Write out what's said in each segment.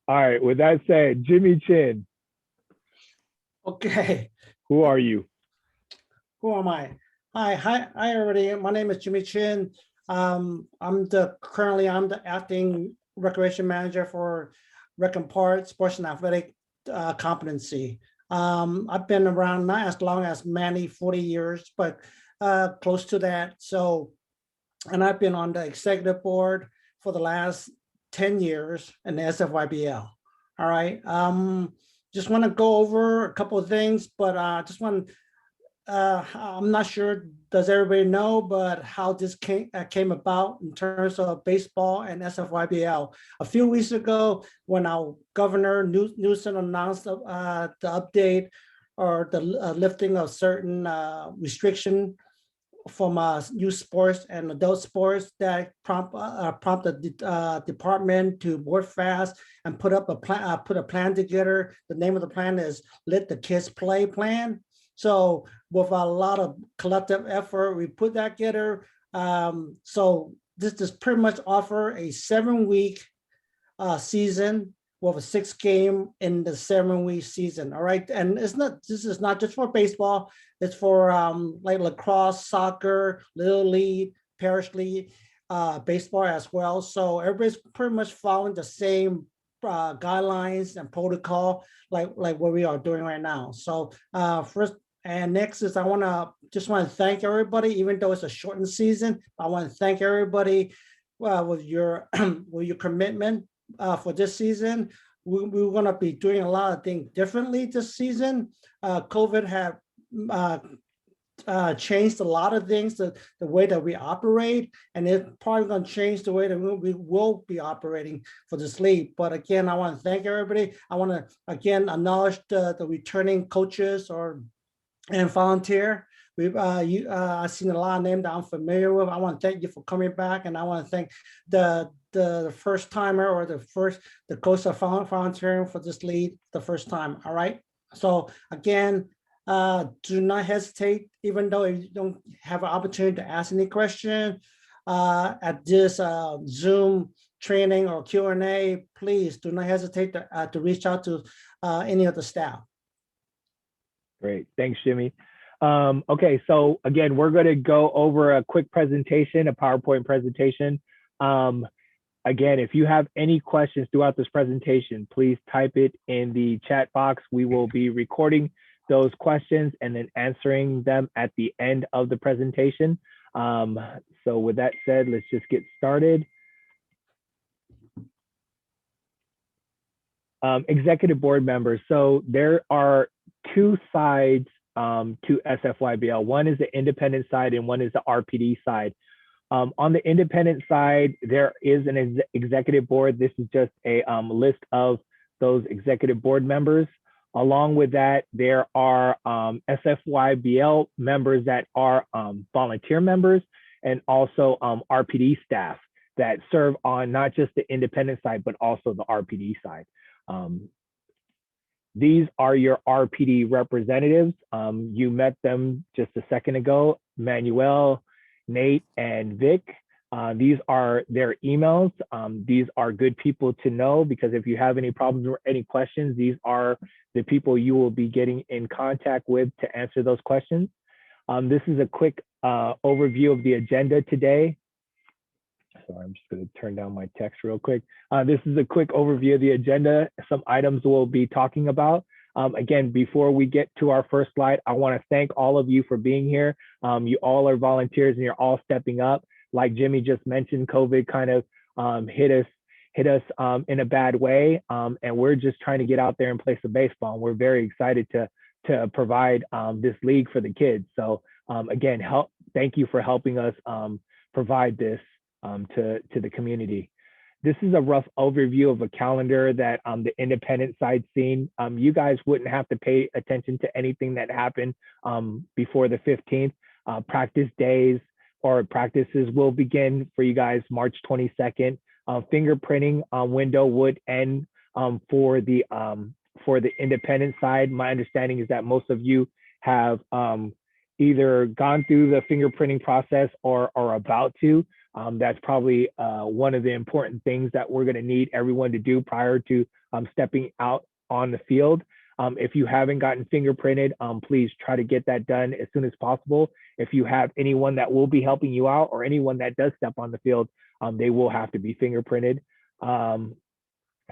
All right. With that said, Jimmy Chin, Okay, who are you? who am I? Hi, everybody. My name is Jimmy Chin. Currently I'm the acting recreation manager for Rec and Park Sports and Athletic Competency. I've been around not as long as Manny, 40 years, but close to that. So, and I've been on the executive board for the last 10 years in the SFYBL. All right. Just want to go over a couple of things, but I'm not sure, does everybody know, but how this came about in terms of baseball and SFYBL. A few weeks ago, when our governor Newsom announced the update or the lifting of certain restriction from youth sports and adult sports, that prompted the department to work fast and put up a plan, put a plan together. The name of the plan is Let the Kids Play Plan. So with a lot of collective effort, we put that together. So this is pretty much offer a 7-week season with a 6-game in the 7-week season. All right. And this is not just for baseball. It's for like lacrosse, soccer, little league, parish league, baseball as well. So everybody's pretty much following the same guidelines and protocol like what we are doing right now. So first and next is I just want to thank everybody, even though it's a shortened season. I want to thank everybody with your with your commitment for this season. We're going to be doing a lot of things differently this season. COVID have changed a lot of things, the way that we operate, and it's probably going to change the way that we will be operating for this league. But again, I want to thank everybody. I want to again acknowledge the returning coaches and volunteer. I've seen a lot of names that I'm familiar with. I want to thank you for coming back, and I want to thank the first timer or the coach of volunteering for this league the first time. All right. So again, do not hesitate, even though you don't have an opportunity to ask any question at this Zoom training or Q&A. Please do not hesitate to reach out to any of the staff. Great. Thanks, Jimmy. Okay, so again, we're going to go over a quick presentation, a PowerPoint presentation. Again, if you have any questions throughout this presentation, please type it in the chat box. We will be recording those questions and then answering them at the end of the presentation. So with that said, let's just get started. Executive board members. So there are 2 sides to SFYBL. One is the independent side and one is the RPD side. On the independent side, there is an executive board. This is just a list of those executive board members. Along with that, there are SFYBL members that are volunteer members, and also RPD staff that serve on not just the independent side, but also the RPD side. These are your RPD representatives. You met them just a second ago, Manuel, Nate, and Vic. These are their emails. These are good people to know, because if you have any problems or any questions, these are the people you will be getting in contact with to answer those questions. This is a quick overview of the agenda today. Sorry, I'm just going to turn down my text real quick. This is a quick overview of the agenda, some items we'll be talking about. Again, before we get to our first slide, I want to thank all of you for being here. You all are volunteers and you're all stepping up. Like Jimmy just mentioned, COVID kind of hit us in a bad way, and we're just trying to get out there and play some baseball. And we're very excited to provide this league for the kids. So again, thank you for helping us provide this to the community. This is a rough overview of a calendar that the independent side seen. You guys wouldn't have to pay attention to anything that happened before the 15th. Practice days or practices will begin for you guys March 22nd. Fingerprinting window would end for the independent side. My understanding is that most of you have either gone through the fingerprinting process or are about to. That's probably one of the important things that we're going to need everyone to do prior to stepping out on the field. If you haven't gotten fingerprinted, please try to get that done as soon as possible. If you have anyone that will be helping you out or anyone that does step on the field, they will have to be fingerprinted.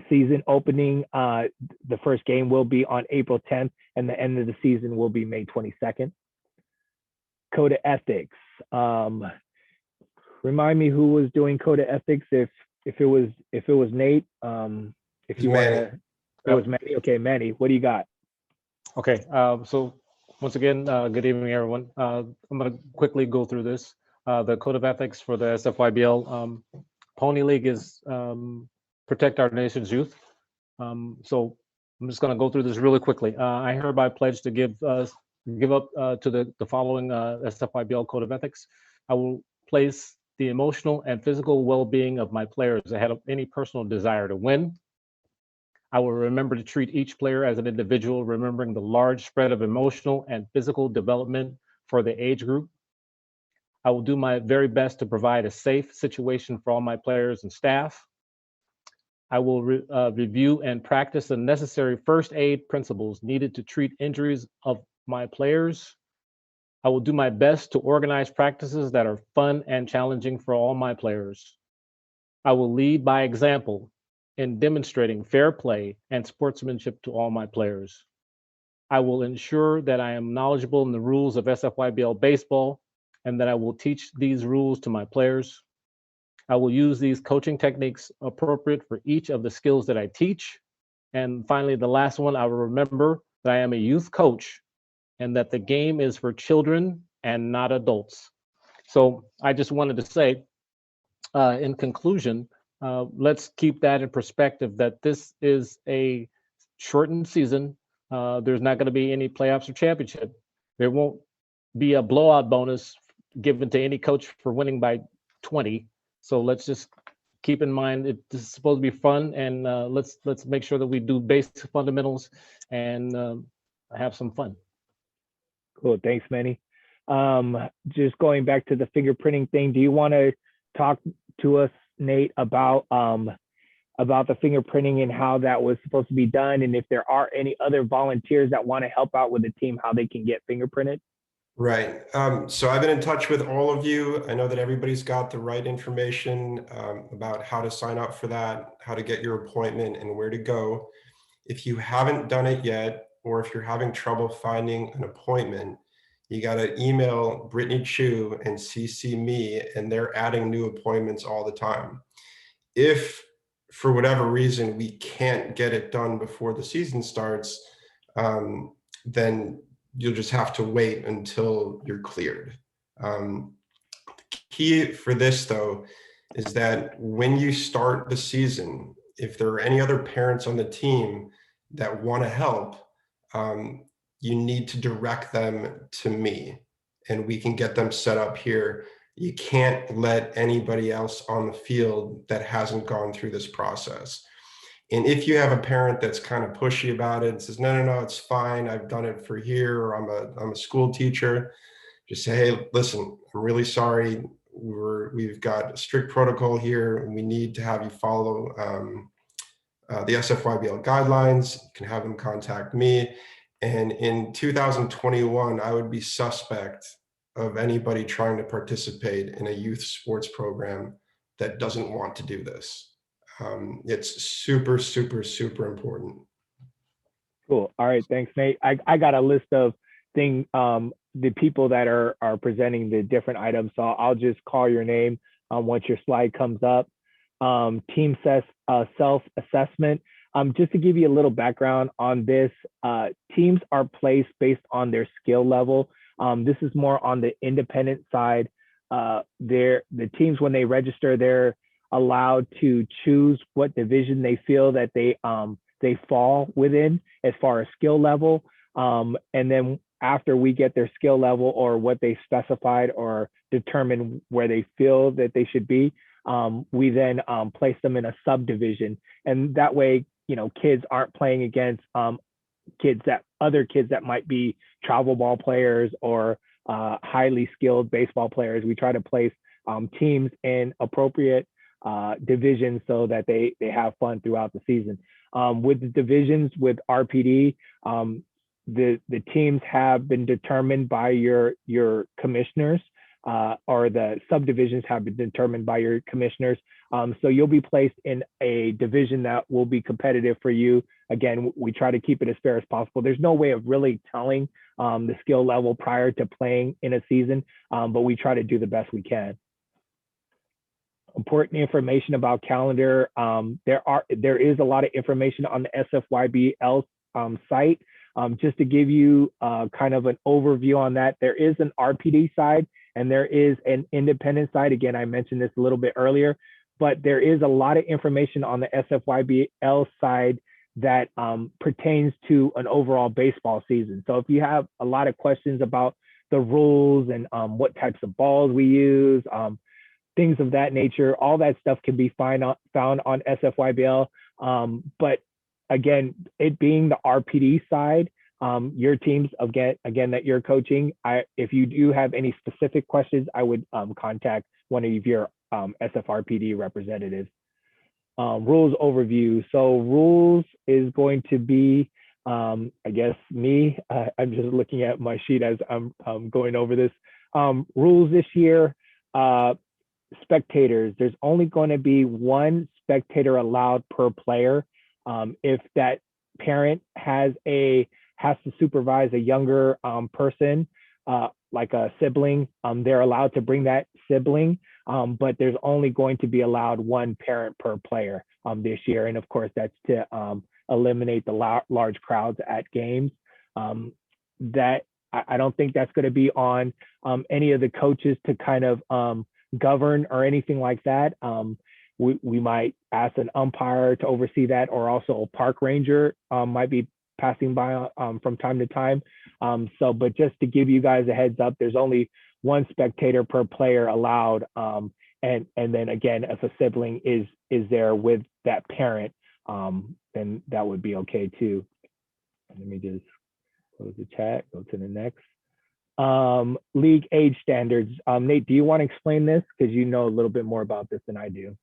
Season opening, the first game will be on April 10th, and the end of the season will be May 22nd. Code of ethics. Remind me who was doing code of ethics. If it was Nate, if you want to, it was Manny. Okay, Manny, what do you got? Okay, so once again, good evening, everyone. I'm going to quickly go through this. The code of ethics for the SFYBL Pony League is protect our nation's youth. So I'm just going to go through this really quickly. I hereby pledge to give up to the following SFYBL code of ethics. I will place the emotional and physical well-being of my players ahead of any personal desire to win. I will remember to treat each player as an individual, remembering the large spread of emotional and physical development for the age group. I will do my very best to provide a safe situation for all my players and staff. I will review and practice the necessary first aid principles needed to treat injuries of my players. I will do my best to organize practices that are fun and challenging for all my players. I will lead by example in demonstrating fair play and sportsmanship to all my players. I will ensure that I am knowledgeable in the rules of SFYBL baseball and that I will teach these rules to my players. I will use these coaching techniques appropriate for each of the skills that I teach. And finally, the last one, I will remember that I am a youth coach and that the game is for children and not adults. So I just wanted to say, in conclusion, let's keep that in perspective, that this is a shortened season. There's not going to be any playoffs or championship. There won't be a blowout bonus given to any coach for winning by 20. So let's just keep in mind this is supposed to be fun, and let's make sure that we do basic fundamentals and have some fun. Cool, thanks, Manny. Just going back to the fingerprinting thing, do you want to talk to us, Nate, about the fingerprinting and how that was supposed to be done, and if there are any other volunteers that want to help out with the team, how they can get fingerprinted? Right. So I've been in touch with all of you. I know that everybody's got the right information about how to sign up for that, how to get your appointment, and where to go. If you haven't done it yet, or if you're having trouble finding an appointment, you got to email Brittany Chu and CC me, and they're adding new appointments all the time. If for whatever reason we can't get it done before the season starts, then you'll just have to wait until you're cleared. The key for this, though, is that when you start the season, if there are any other parents on the team that want to help, you need to direct them to me, and we can get them set up here. You can't let anybody else on the field that hasn't gone through this process. And if you have a parent that's kind of pushy about it and says, no, it's fine, I've done it for here, or I'm a school teacher, just say, hey, listen, I'm really sorry. We've got a strict protocol here, and we need to have you follow the SFYBL guidelines. You can have them contact me. And in 2021, I would be suspect of anybody trying to participate in a youth sports program that doesn't want to do this. It's super, super, super important. Cool. All right. Thanks, Nate. I got a list of things, the people that are presenting the different items. So I'll just call your name once your slide comes up. Team self-assessment. Just to give you a little background on this, teams are placed based on their skill level. This is more on the independent side. The teams, when they register, they're allowed to choose what division they feel that they fall within as far as skill level. And then after we get their skill level or what they specified or determine where they feel that they should be, we then place them in a subdivision. And that way, kids aren't playing against other kids that might be travel ball players or highly skilled baseball players. We try to place teams in appropriate divisions so that they have fun throughout the season. With the divisions with RPD, the teams have been determined by your commissioners, or the subdivisions have been determined by your commissioners. So you'll be placed in a division that will be competitive for you. Again, we try to keep it as fair as possible. There's no way of really telling the skill level prior to playing in a season, but we try to do the best we can. Important information about calendar. There is a lot of information on the SFYBL site. Just to give you kind of an overview on that, there is an RPD side and there is an independent side. Again, I mentioned this a little bit earlier, but there is a lot of information on the SFYBL side that pertains to an overall baseball season. So if you have a lot of questions about the rules and what types of balls we use, things of that nature, all that stuff can be found on SFYBL. But again, it being the RPD side, your teams again that you're coaching, if you do have any specific questions, I would contact one of your SFRPD representatives. Rules overview. So rules is going to be, I guess me, I'm just looking at my sheet as I'm going over this. Rules this year, spectators, there's only going to be one spectator allowed per player. If that parent has to supervise a younger person, like a sibling, they're allowed to bring that sibling, but there's only going to be allowed one parent per player this year. And of course, that's to eliminate the large crowds at games. That I don't think that's going to be on any of the coaches to kind of govern or anything like that. We might ask an umpire to oversee that, or also a park ranger might be passing by from time to time. But just to give you guys a heads up, there's only one spectator per player allowed. And then again, if a sibling is there with that parent, then that would be okay too. Let me just close the chat, go to the next. League age standards. Nate, do you want to explain this? Because you know a little bit more about this than I do.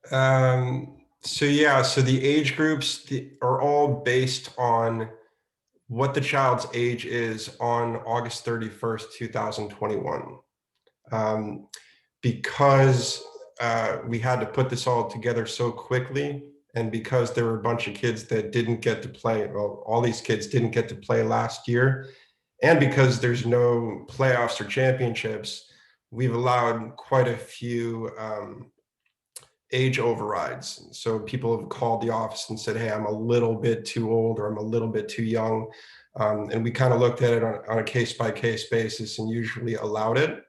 So the age groups are all based on what the child's age is on August 31st, 2021. Because we had to put this all together so quickly, and because there were a bunch of kids that didn't get to play, well, all these kids didn't get to play last year, and because there's no playoffs or championships, we've allowed quite a few age overrides. So people have called the office and said, hey, I'm a little bit too old, or I'm a little bit too young. And we kind of looked at it on a case-by-case basis and usually allowed it,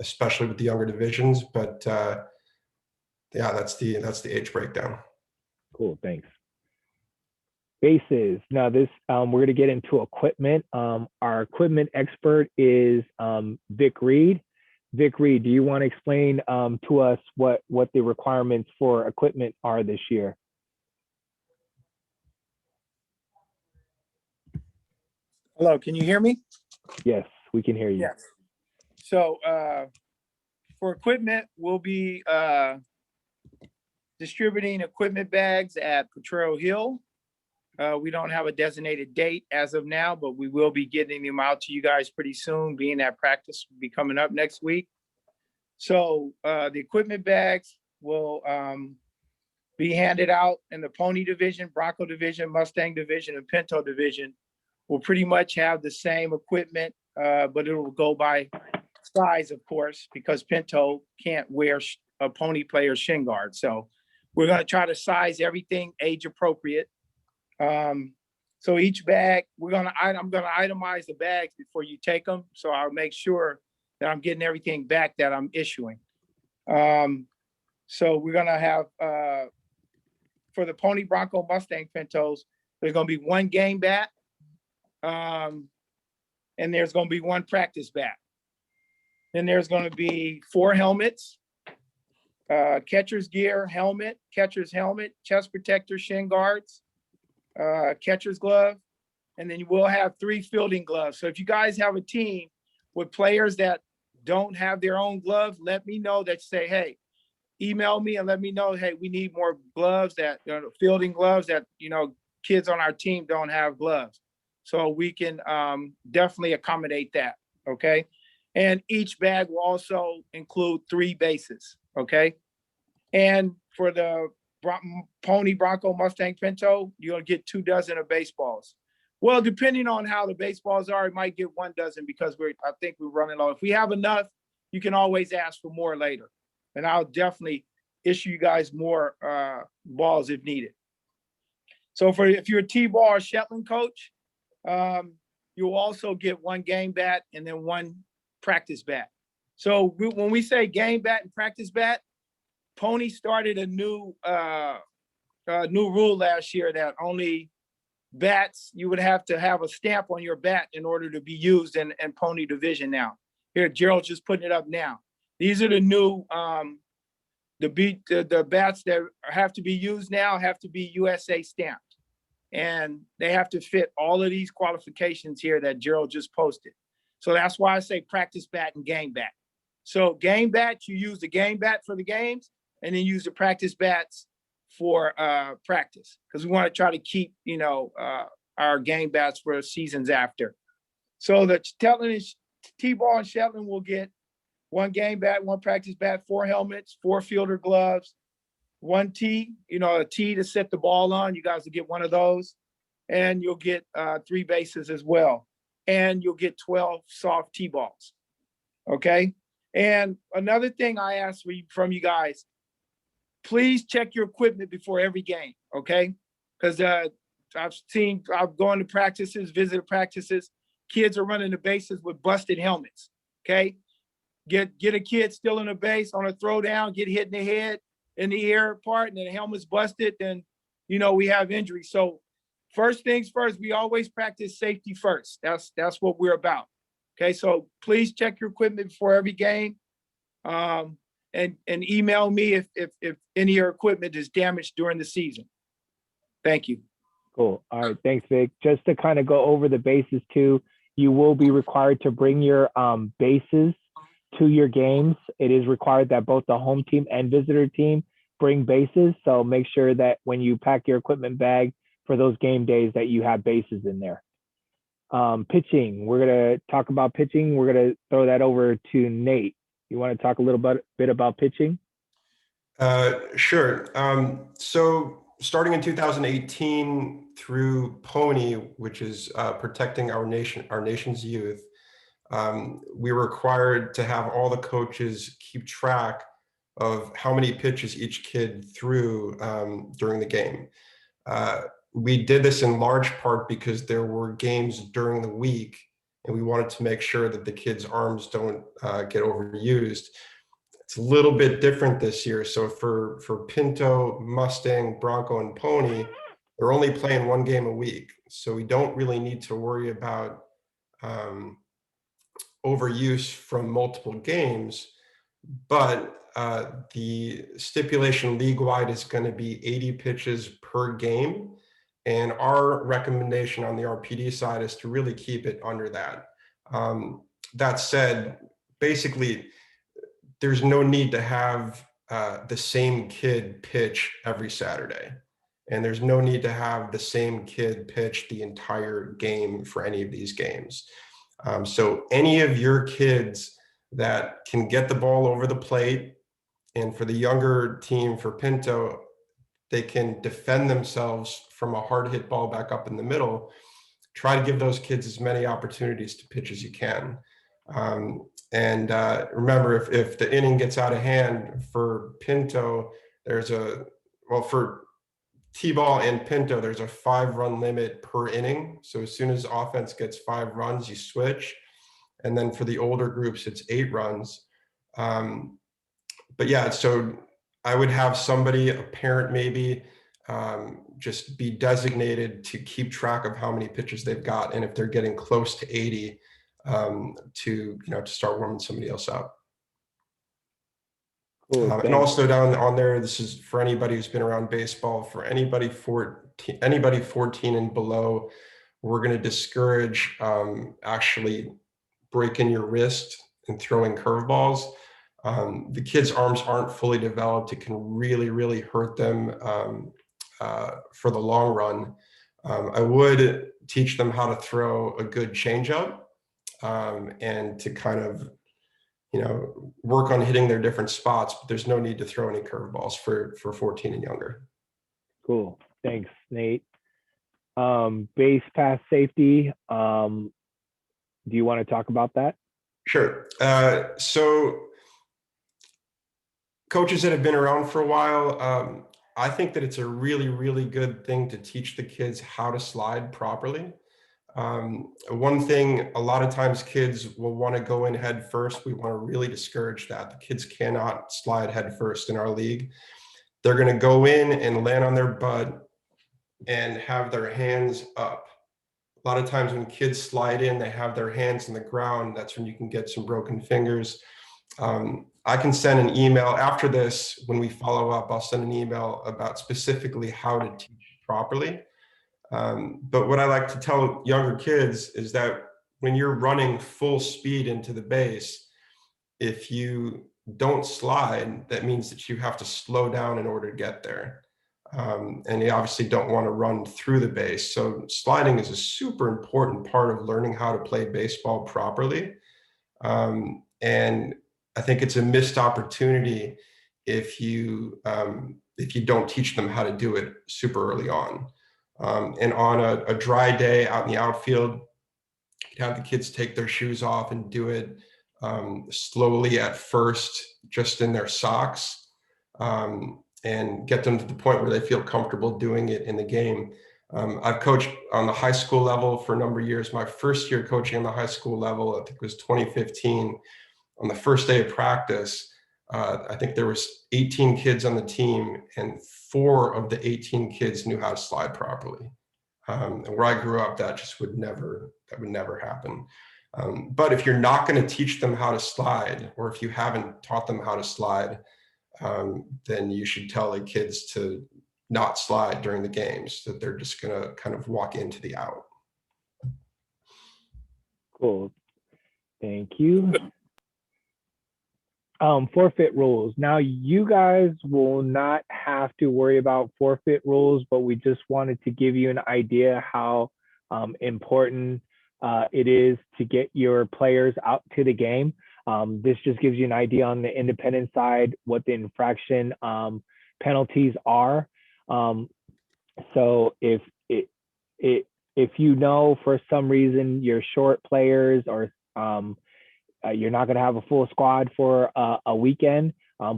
especially with the younger divisions. But yeah, that's the age breakdown. Cool, thanks. Bases. Now this, we're going to get into equipment. Our equipment expert is Vic Reed. Vic Reed, do you want to explain to us what the requirements for equipment are this year? Hello, can you hear me? Yes, we can hear you. Yes. So for equipment, we'll be distributing equipment bags at Potrero Hill. We don't have a designated date as of now, but we will be getting them out to you guys pretty soon, being that practice will be coming up next week. So the equipment bags will be handed out in the pony division, Bronco division, Mustang division, and Pinto division. We'll pretty much have the same equipment, but it will go by size, of course, because Pinto can't wear a pony player's shin guard. So we're going to try to size everything age appropriate. So each bag, I'm going to itemize the bags before you take them. So I'll make sure that I'm getting everything back that I'm issuing. So we're going to have, for the Pony, Bronco, Mustang Pintos, there's going to be one game bat. And there's going to be one practice bat. Then there's going to be 4 helmets, catcher's gear, helmet, catcher's helmet, chest protector, shin guards, catcher's glove, and then you will have 3 fielding gloves. So if you guys have a team with players that don't have their own gloves, let me know. That say, hey, email me and let me know, hey, we need more gloves, that fielding gloves, that kids on our team don't have gloves. So we can definitely accommodate that. Okay. And each bag will also include 3 bases. Okay. And for the Pony, Bronco, Mustang, Pinto, you'll get 2 dozen of baseballs. Well, depending on how the baseballs are, it might get 1 dozen, because I think we're running low. If we have enough, you can always ask for more later, and I'll definitely issue you guys more balls if needed. So if you're a T-ball or Shetland coach, you'll also get 1 game bat and then 1 practice bat. So when we say game bat and practice bat, Pony started a new rule last year that only bats, you would have to have a stamp on your bat in order to be used in Pony division now. Here, Gerald's just putting it up now. These are the new the bats that have to be used now have to be USA stamped. And they have to fit all of these qualifications here that Gerald just posted. So that's why I say practice bat and game bat. So game bat, you use the game bat for the games, and then use the practice bats for practice, because we want to try to keep our game bats for seasons after. So the T-ball and Shetland will get 1 game bat, 1 practice bat, 4 helmets, 4 fielder gloves, 1 tee, a tee to set the ball on. You guys will get 1 of those, and you'll get 3 bases as well, and you'll get 12 soft T-balls. Okay. And another thing I ask from you guys, please check your equipment before every game. Okay. Because I've gone to practices, visited practices. Kids are running the bases with busted helmets. Okay. Get a kid still in the base on a throwdown, get hit in the head, in the ear part, and then the helmet's busted, then we have injury. So first things first, we always practice safety first. That's what we're about. Okay, so please check your equipment before every game, and email me if any of your equipment is damaged during the season. Thank you. Cool. All right. Thanks, Vic. Just to kind of go over the bases too, you will be required to bring your bases to your games. It is required that both the home team and visitor team bring bases. So make sure that when you pack your equipment bag for those game days that you have bases in there. Pitching, we're going to talk about pitching. We're going to throw that over to Nate. You want to talk a little bit about pitching? Sure. So starting in 2018 through Pony, which is protecting our nation's youth, we were required to have all the coaches keep track of how many pitches each kid threw during the game. We did this in large part because there were games during the week, and we wanted to make sure that the kids' arms don't get overused. It's a little bit different this year. So for Pinto, Mustang, Bronco, and Pony, they're only playing 1 game a week. So we don't really need to worry about overuse from multiple games. But the stipulation league-wide is going to be 80 pitches per game. And our recommendation on the RPD side is to really keep it under that. That said, basically, there's no need to have the same kid pitch every Saturday. And there's no need to have the same kid pitch the entire game for any of these games. So any of your kids that can get the ball over the plate, and for the younger team, for Pinto, they can defend themselves from a hard hit ball back up in the middle. Try to give those kids as many opportunities to pitch as you can. Remember, if the inning gets out of hand for Pinto, for T-ball and Pinto, there's a 5-run limit per inning. So as soon as offense gets 5 runs, you switch. And then for the older groups, it's 8 runs. But yeah, so I would have somebody, a parent maybe, just be designated to keep track of how many pitches they've got, and if they're getting close to 80, to start warming somebody else up. Cool, and also down on there, this is for anybody who's been around baseball. For anybody 14 and below, we're going to discourage actually breaking your wrist and throwing curveballs. The kids' arms aren't fully developed. It can really, really hurt them for the long run. I would teach them how to throw a good changeup and to kind of, work on hitting their different spots, but there's no need to throw any curveballs for 14 and younger. Cool. Thanks, Nate. Base pass safety. Do you want to talk about that? Sure. So coaches that have been around for a while, I think that it's a really, really good thing to teach the kids how to slide properly. One thing, a lot of times kids will want to go in head first. We want to really discourage that. The kids cannot slide head first in our league. They're going to go in and land on their butt and have their hands up. A lot of times when kids slide in, they have their hands on the ground. That's when you can get some broken fingers. I can send an email after this. When we follow up, I'll send an email about specifically how to teach properly. But what I like to tell younger kids is that when you're running full speed into the base, if you don't slide, that means that you have to slow down in order to get there. And you obviously don't want to run through the base. So sliding is a super important part of learning how to play baseball properly. And I think it's a missed opportunity if you don't teach them how to do it super early on. And on a dry day out in the outfield, you'd have the kids take their shoes off and do it slowly at first, just in their socks, and get them to the point where they feel comfortable doing it in the game. I've coached on the high school level for a number of years. My first year coaching on the high school level, I think it was 2015. On the first day of practice, I think there was 18 kids on the team, and 4 of the 18 kids knew how to slide properly. And where I grew up, that would never happen. But if you're not going to teach them how to slide, or if you haven't taught them how to slide, then you should tell the kids to not slide during the games, that they're just going to kind of walk into the out. Cool. Thank you. Forfeit rules. Now, you guys will not have to worry about forfeit rules, but we just wanted to give you an idea how important it is to get your players out to the game. This just gives you an idea on the independent side what the infraction penalties are. So if you know for some reason you're short players, or you're not going to have a full squad for a weekend,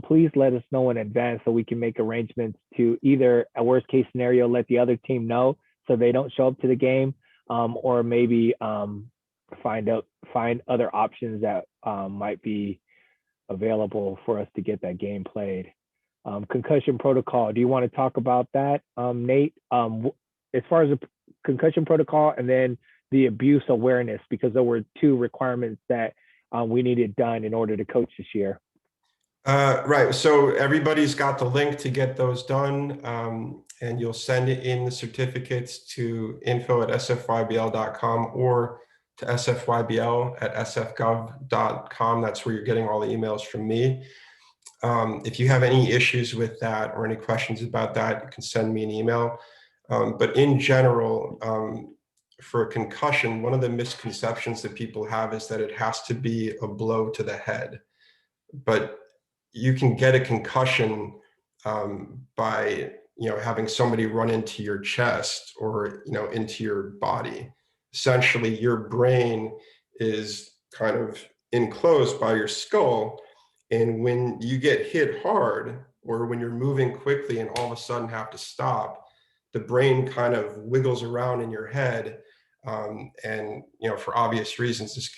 please let us know in advance so we can make arrangements to either, a worst case scenario, let the other team know so they don't show up to the game, or maybe find other options that might be available for us to get that game played. Concussion protocol. Do you want to talk about that, Nate? As far as the concussion protocol, and then the abuse awareness, because there were 2 requirements that we needed done in order to coach this year. Right. So everybody's got the link to get those done, and you'll send in the certificates to info@sfybl.com or to sfybl@sfgov.com. That's where you're getting all the emails from me. If you have any issues with that or any questions about that, you can send me an email. But in general, for a concussion, one of the misconceptions that people have is that it has to be a blow to the head. But you can get a concussion by having somebody run into your chest or into your body. Essentially, your brain is kind of enclosed by your skull, and when you get hit hard, or when you're moving quickly and all of a sudden have to stop, the brain kind of wiggles around in your head. And for obvious reasons, this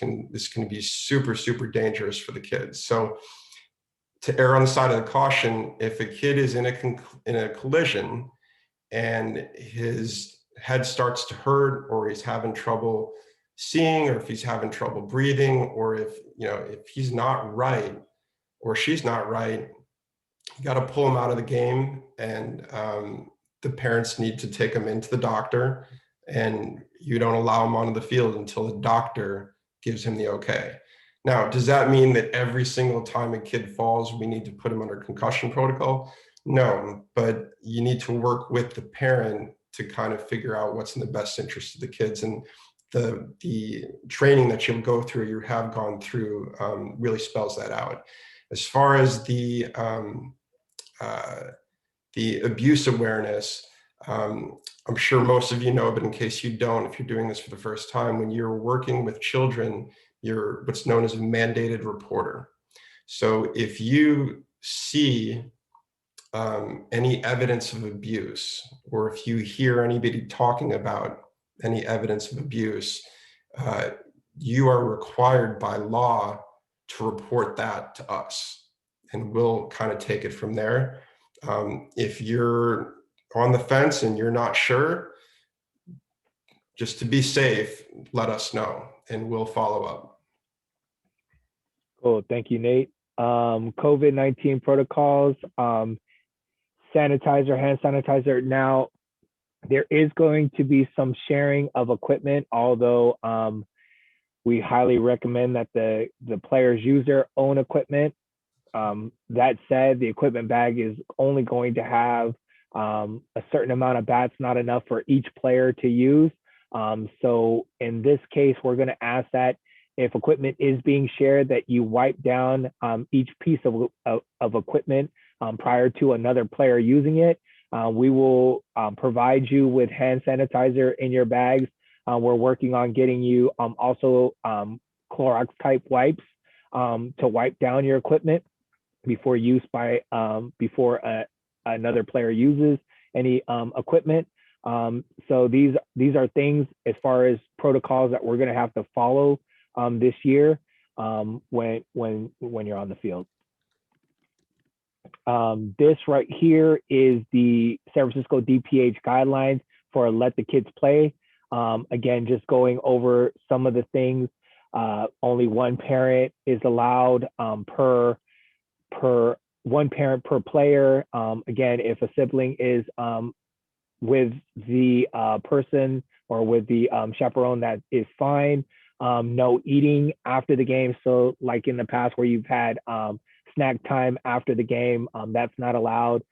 can be super, super dangerous for the kids. So to err on the side of the caution, if a kid is in a collision and his head starts to hurt, or he's having trouble seeing, or if he's having trouble breathing, or if he's not right or she's not right, you got to pull him out of the game, and the parents need to take him into the doctor, and you don't allow him onto the field until the doctor gives him the okay. Now, does that mean that every single time a kid falls, we need to put him under concussion protocol? No, but you need to work with the parent to kind of figure out what's in the best interest of the kids. And the training that you'll go through, you have gone through, really spells that out. As far as the abuse awareness, I'm sure most of you know, but in case you don't, if you're doing this for the first time, when you're working with children, you're what's known as a mandated reporter. So if you see any evidence of abuse, or if you hear anybody talking about any evidence of abuse, you are required by law to report that to us, and we'll kind of take it from there. If you're on the fence and you're not sure, just to be safe, let us know and we'll follow up. Cool. Thank you, Nate. COVID-19 protocols, sanitizer, hand sanitizer. Now, there is going to be some sharing of equipment, although we highly recommend that the players use their own equipment. That said, the equipment bag is only going to have a certain amount of bats, not enough for each player to use. So in this case, we're going to ask that if equipment is being shared, that you wipe down each piece of equipment prior to another player using it. We will provide you with hand sanitizer in your bags. We're working on getting you also Clorox type wipes to wipe down your equipment before use by before another player uses any equipment. So these are things as far as protocols that we're going to have to follow this year when you're on the field. This right here is the San Francisco DPH guidelines for Let the Kids Play. Again, just going over some of the things. Only one parent is allowed per one parent per player. Again, if a sibling is with the person or with the chaperone, that is fine. No eating after the game. So like in the past where you've had snack time after the game, that's not allowed.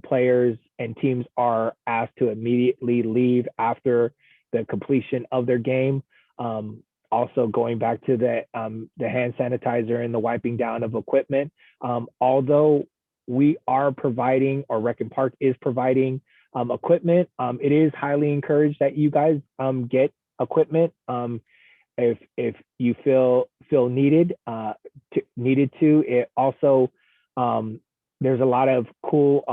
Players and teams are asked to immediately leave after the completion of their game. Also going back to the hand sanitizer and the wiping down of equipment. Although we are providing, or Rec and Park is providing equipment, it is highly encouraged that you guys get equipment if you feel needed to. It also, there's a lot of cool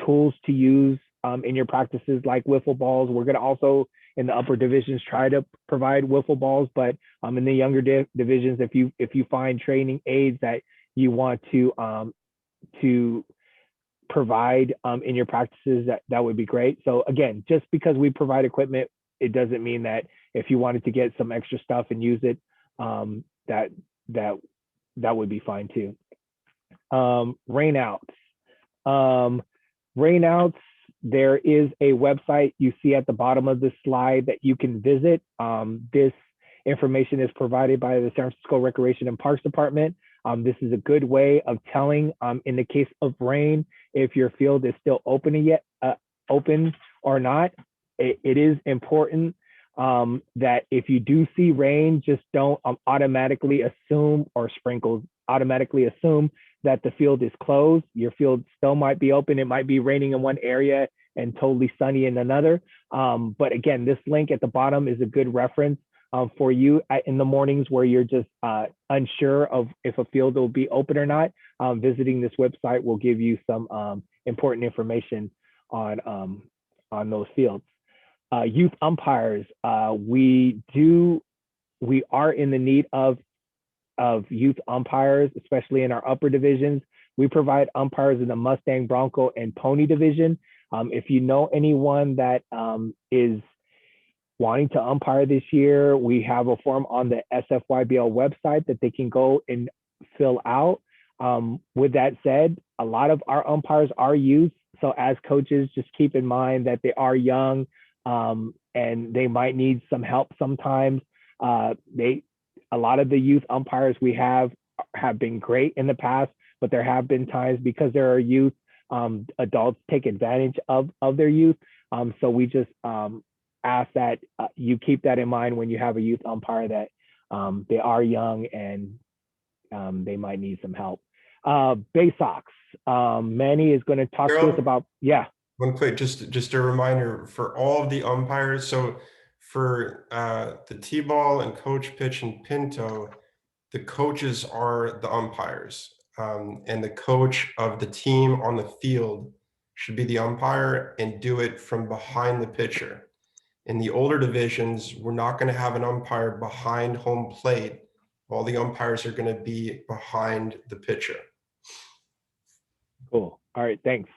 tools to use in your practices, like wiffle balls. We're going to also in the upper divisions try to provide wiffle balls, but in the younger divisions, if you find training aids that you want to provide in your practices, that would be great. So again, just because we provide equipment, it doesn't mean that if you wanted to get some extra stuff and use it, that would be fine too. Rainouts. Rainouts, there is a website you see at the bottom of the slide that you can visit. This information is provided by the San Francisco Recreation and Parks Department. This is a good way of telling, in the case of rain, if your field is still open or not. It is important that if you do see rain, just don't automatically assume, or sprinkles, automatically assume that the field is closed. Your field still might be open. It might be raining in one area and totally sunny in another. But again, this link at the bottom is a good reference for you in the mornings where you're just unsure of if a field will be open or not. Visiting this website will give you some important information on those fields. Youth umpires, we are in the need of youth umpires, especially in our upper divisions. We provide umpires in the Mustang, Bronco, and Pony division. If you know anyone that is wanting to umpire this year, we have a form on the SFYBL website that they can go and fill out. With that said, a lot of our umpires are youth. So as coaches, just keep in mind that they are young and they might need some help sometimes. A a lot of the youth umpires we have been great in the past, but there have been times because there are youth, adults take advantage of their youth. So we just ask that you keep that in mind when you have a youth umpire, that they are young and they might need some help. BASOX, Manny is going to talk to us about, yeah. One quick, just a reminder for all of the umpires. So for the T-ball and coach, pitch, and Pinto, the coaches are the umpires, and the coach of the team on the field should be the umpire and do it from behind the pitcher. In the older divisions, we're not going to have an umpire behind home plate. All the umpires are going to be behind the pitcher. Cool. All right, thanks.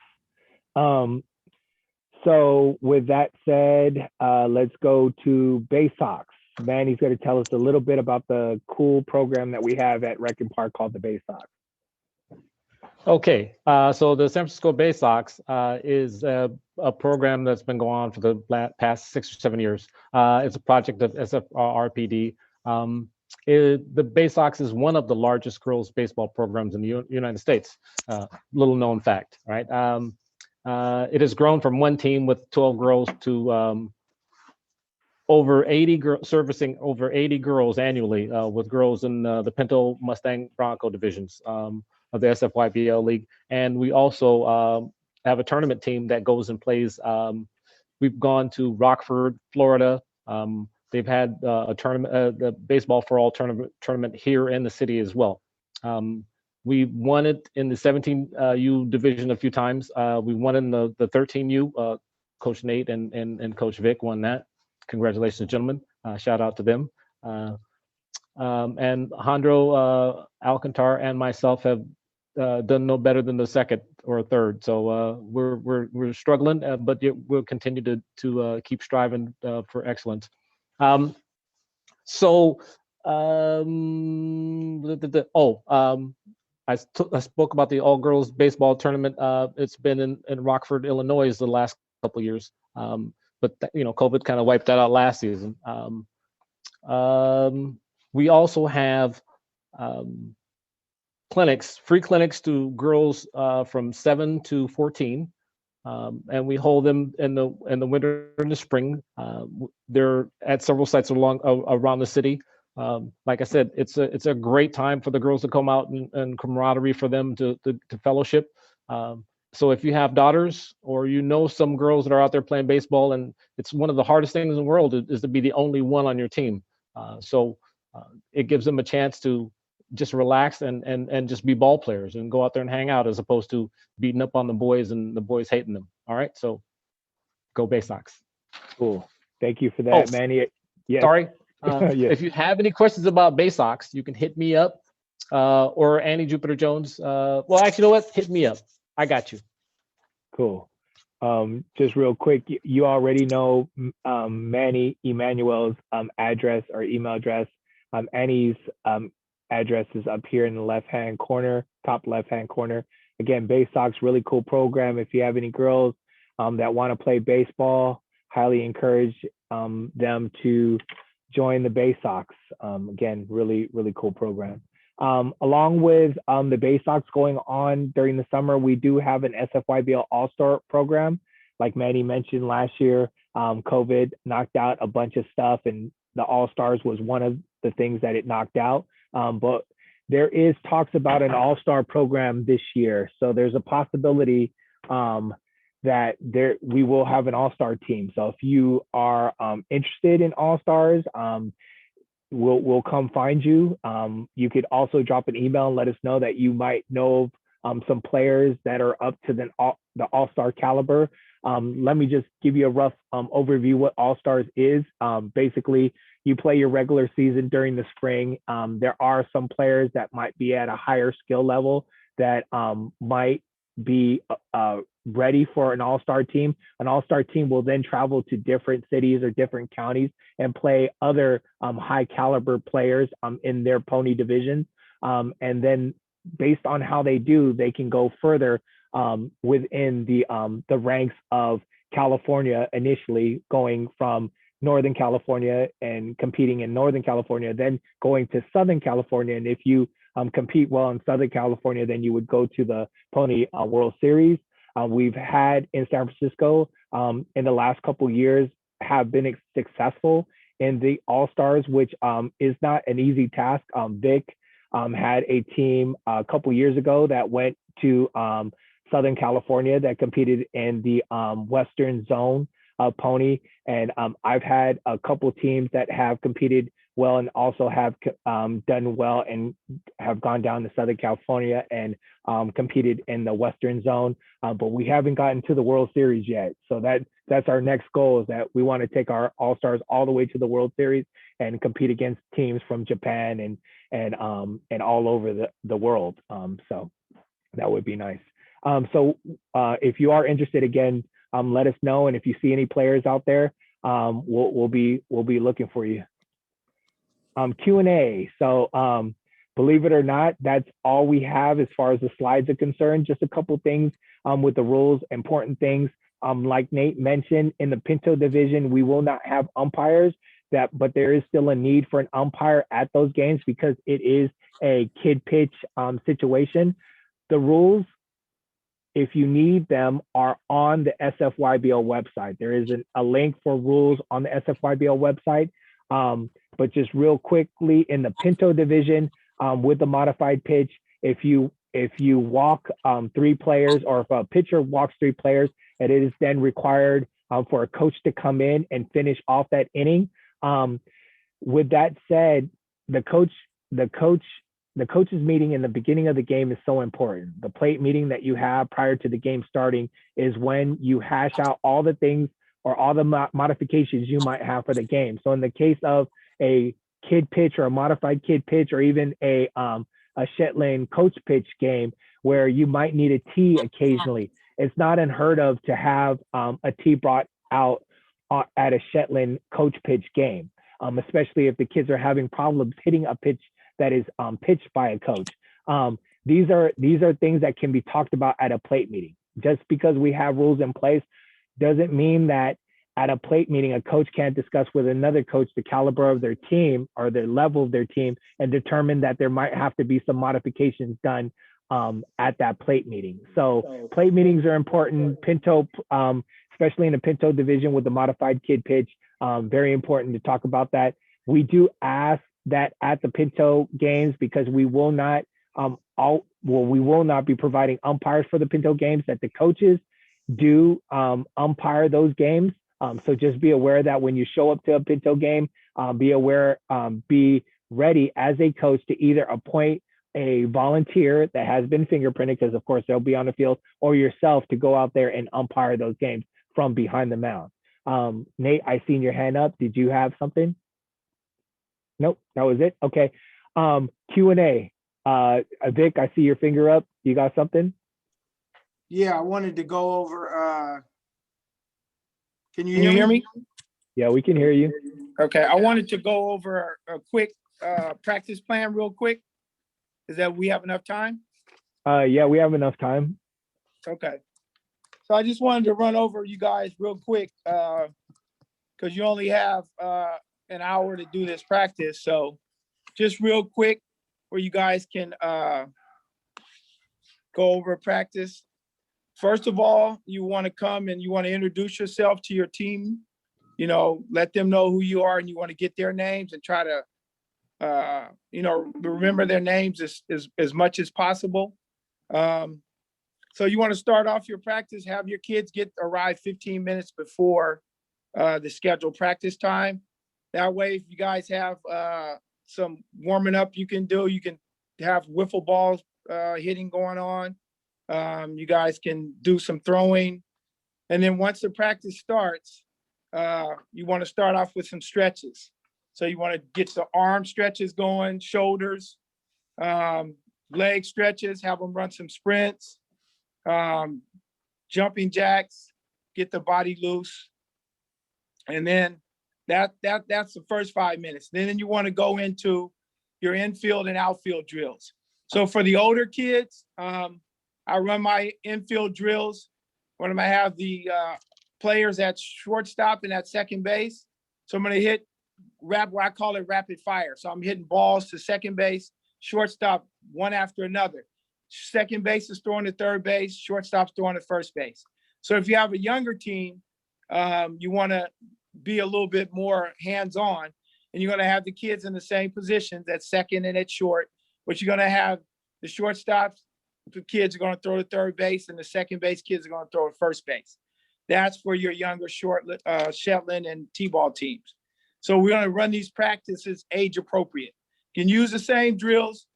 So with that said, let's go to BASOX. Manny's going to tell us a little bit about the cool program that we have at Rec and Park called the BASOX. Okay, so the San Francisco Baysox is a program that's been going on for the past 6 or 7 years. It's a project of SFRPD. The Baysox is one of the largest girls baseball programs in the United States. Little known fact, right? It has grown from one team with 12 girls to over 80 girls, servicing over 80 girls annually, with girls in the Pinto, Mustang, Bronco divisions of the SFYBL League. And we also have a tournament team that goes and plays. We've gone to Rockford, Florida. They've had a tournament, the Baseball for All tournament here in the city as well. We won it in the 17U division a few times. We won in the 13U. Coach Nate and Coach Vic won that. Congratulations, gentlemen. Shout out to them. And Jandro Alcantar and myself have done no better than the second or third. So we're struggling, but we'll continue to keep striving for excellence. I spoke about the all girls baseball tournament. It's been in Rockford, Illinois, the last couple of years. But COVID kind of wiped that out last season. We also have free clinics to girls from 7 to 14, and we hold them in the winter and the spring. They're at several sites around the city. Like I said, it's a great time for the girls to come out and camaraderie for them to fellowship. So if you have daughters or some girls that are out there playing baseball, and it's one of the hardest things in the world is to be the only one on your team. So it gives them a chance to just relax and just be ball players and go out there and hang out, as opposed to beating up on the boys and the boys hating them. All right, so go Baysox. Cool. Thank you for that, Manny. Yes. Sorry. Yes. If you have any questions about Baysox, you can hit me up or Annie Jupiter Jones. Well, actually, you know what? Hit me up. I got you. Cool. Just real quick, you already know Manny Emmanuel's address or email address. Annie's address is up here in the left-hand corner, top left-hand corner. Again, Baysox, really cool program. If you have any girls that want to play baseball, highly encourage them to join the Baysox. Again, really, really cool program. Along with the Baysox going on during the summer, we do have an SFYBL All-Star program. Like Manny mentioned last year, COVID knocked out a bunch of stuff, and the All-Stars was one of the things that it knocked out. But there is talks about an All-Star program this year. So there's a possibility that we will have an All-Star team. So if you are interested in All-Stars, we'll come find you. You could also drop an email and let us know that you might know of some players that are up to the All-Star caliber. Let me just give you a rough overview what All-Stars is. Basically, you play your regular season during the spring. There are some players that might be at a higher skill level that might be ready for an all-star team. An all-star team will then travel to different cities or different counties and play other high caliber players in their pony divisions. And then based on how they do, they can go further within the ranks of California, initially going from Northern California and competing in Northern California, then going to Southern California. And if you compete well in Southern California, then you would go to the Pony World Series. We've had in San Francisco in the last couple of years have been successful in the All-Stars, which is not an easy task. Vic had a team a couple years ago that went to Southern California that competed in the Western Zone Pony. And I've had a couple teams that have competed well and also have done well and have gone down to Southern California and competed in the Western Zone. But we haven't gotten to the World Series yet. So that's our next goal, is that we want to take our All-Stars all the way to the World Series and compete against teams from Japan and all over the world. So that would be nice. So if you are interested, again, let us know. And if you see any players out there, we'll be looking for you. Q&A. So believe it or not, that's all we have as far as the slides are concerned. Just a couple things with the rules, important things. Like Nate mentioned, in the Pinto division, we will not have umpires, but there is still a need for an umpire at those games because it is a kid pitch situation. The rules, if you need them, are on the SFYBL website. There is a link for rules on the SFYBL website. But just real quickly, in the Pinto division with the modified pitch, if you walk 3 players, or if a pitcher walks 3 players, and it is then required for a coach to come in and finish off that inning. With that said, the coach's meeting in the beginning of the game is so important. The plate meeting that you have prior to the game starting is when you hash out all the things or all the modifications you might have for the game. So in the case of a kid pitch or a modified kid pitch, or even a Shetland coach pitch game where you might need a tee occasionally, it's not unheard of to have a tee brought out at a Shetland coach pitch game, especially if the kids are having problems hitting a pitch that is pitched by a coach. These are things that can be talked about at a plate meeting. Just because we have rules in place doesn't mean that at a plate meeting, a coach can't discuss with another coach the caliber of their team or the level of their team and determine that there might have to be some modifications done at that plate meeting. So plate meetings are important. Pinto, especially in the Pinto division with the modified kid pitch, very important to talk about that. We do ask that at the Pinto games, because we will not be providing umpires for the Pinto games, that the coaches do umpire those games. So just be aware that when you show up to a Pinto game, be ready as a coach to either appoint a volunteer that has been fingerprinted, because of course they'll be on the field, or yourself to go out there and umpire those games from behind the mound. Nate, I seen your hand up. Did you have something? Nope, that was it. Okay. Q&A. Vic, I see your finger up. You got something? Yeah, I wanted to go over, can you hear me? Yeah, we can hear you. Okay, I wanted to go over a quick practice plan real quick. Is that we have enough time? Yeah, we have enough time. Okay. So I just wanted to run over you guys real quick because you only have an hour to do this practice. So just real quick where you guys can go over practice. First of all, you want to come and you want to introduce yourself to your team. You know, let them know who you are, and you want to get their names and try to remember their names as much as possible. So you want to start off your practice, have your kids arrive 15 minutes before the scheduled practice time. That way, if you guys have some warming up you can do, you can have wiffle balls hitting going on. You guys can do some throwing. And then once the practice starts, you want to start off with some stretches. So you want to get the arm stretches going, shoulders, leg stretches, have them run some sprints, jumping jacks, get the body loose. And then that's the first 5 minutes. Then you want to go into your infield and outfield drills. So for the older kids, I run my infield drills when I have the players at shortstop and at second base. So I'm going to hit what I call it rapid fire. So I'm hitting balls to second base, shortstop, one after another. Second base is throwing to third base, shortstop's throwing to first base. So if you have a younger team, you want to be a little bit more hands-on, and you're going to have the kids in the same positions at second and at short, but you're going to have the shortstops, the kids are going to throw to third base, and the second base kids are going to throw to first base. That's for your younger Shetland and T-ball teams. So we're going to run these practices age appropriate. You can use the same drills,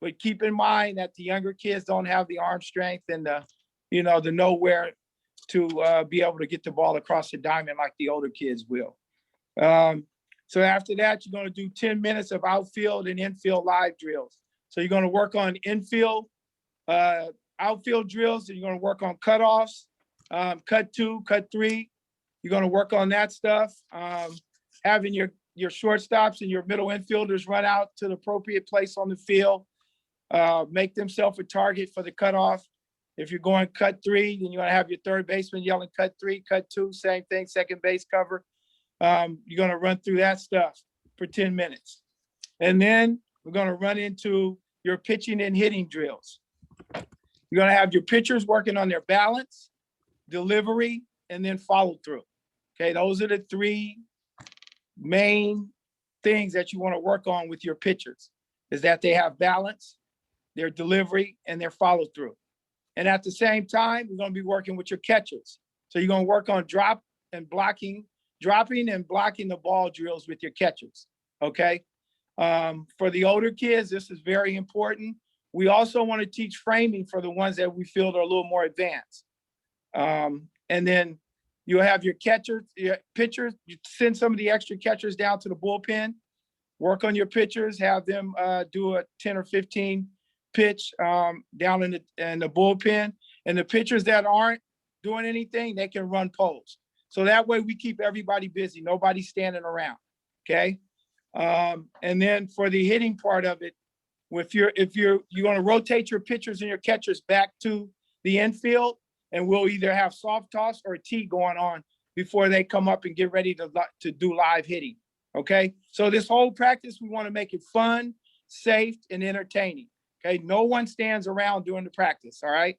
but keep in mind that the younger kids don't have the arm strength and the nowhere to be able to get the ball across the diamond like the older kids will. So after that, you're going to do 10 minutes of outfield and infield live drills. So you're going to work on infield, outfield drills, and you're going to work on cutoffs, cut 2, cut 3. You're going to work on that stuff. Having your shortstops and your middle infielders run out to the appropriate place on the field, make themselves a target for the cutoff. If you're going cut 3, then you're going to have your third baseman yelling cut 3, cut 2, same thing, second base cover. You're going to run through that stuff for 10 minutes. And then we're going to run into your pitching and hitting drills. You're going to have your pitchers working on their balance, delivery, and then follow through. Okay, those are the 3 main things that you want to work on with your pitchers, is that they have balance, their delivery, and their follow through. And at the same time, we're going to be working with your catchers. So you're going to work on dropping and blocking the ball drills with your catchers, okay? For the older kids, this is very important. We also want to teach framing for the ones that we feel are a little more advanced. And then you'll have your catchers, your pitchers, you send some of the extra catchers down to the bullpen, work on your pitchers, have them do a 10 or 15 pitch down in the bullpen. And the pitchers that aren't doing anything, they can run polls. So that way we keep everybody busy, nobody's standing around, okay? And then for the hitting part of it, if you're going to rotate your pitchers and your catchers back to the infield, and we'll either have soft toss or tee going on before they come up and get ready to do live hitting, okay? So this whole practice, we want to make it fun, safe, and entertaining, okay? No one stands around during the practice, all right?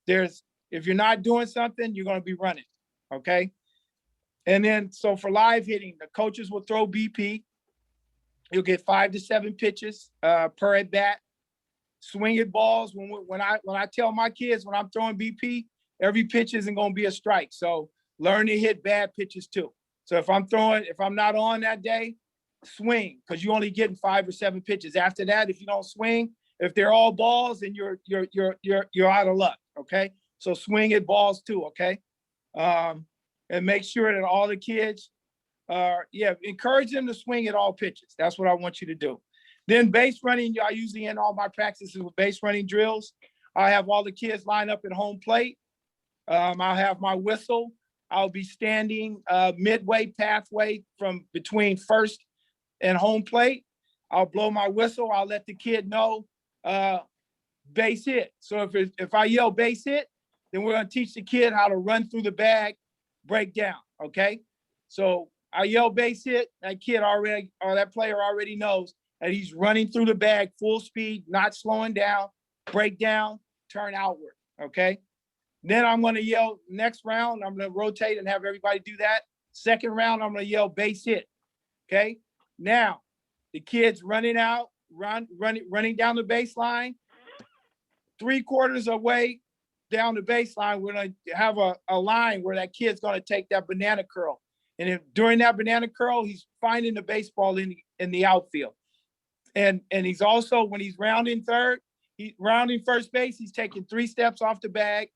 If you're not doing something, you're going to be running, okay? And then, so for live hitting, the coaches will throw BP. You'll get 5 to 7 pitches per at bat. Swing at balls. When I tell my kids when I'm throwing BP, every pitch isn't going to be a strike. So learn to hit bad pitches too. So if I'm not on that day, swing, because you're only getting 5 or 7 pitches. After that, if you don't swing, if they're all balls, then you're out of luck. Okay. So swing at balls too. Okay. And make sure that all the kids encourage them to swing at all pitches. That's what I want you to do. Then base running, I usually end all my practices with base running drills. I have all the kids line up at home plate. I'll have my whistle. I'll be standing midway pathway from between first and home plate. I'll blow my whistle. I'll let the kid know base hit. So if I yell base hit, then we're going to teach the kid how to run through the bag, break down, okay? So I yell base hit, that kid already, or that player already knows that he's running through the bag full speed, not slowing down, break down, turn outward, okay? Then I'm going to yell next round, I'm going to rotate and have everybody do that. Second round, I'm going to yell base hit, okay? Now, the kid's running out, running down the baseline, 3/4 away down the baseline, we're going to have a line where that kid's going to take that banana curl. And if during that banana curl, he's finding the baseball in the outfield. And he's also, when he's rounding first base, he's taking 3 steps off the bag,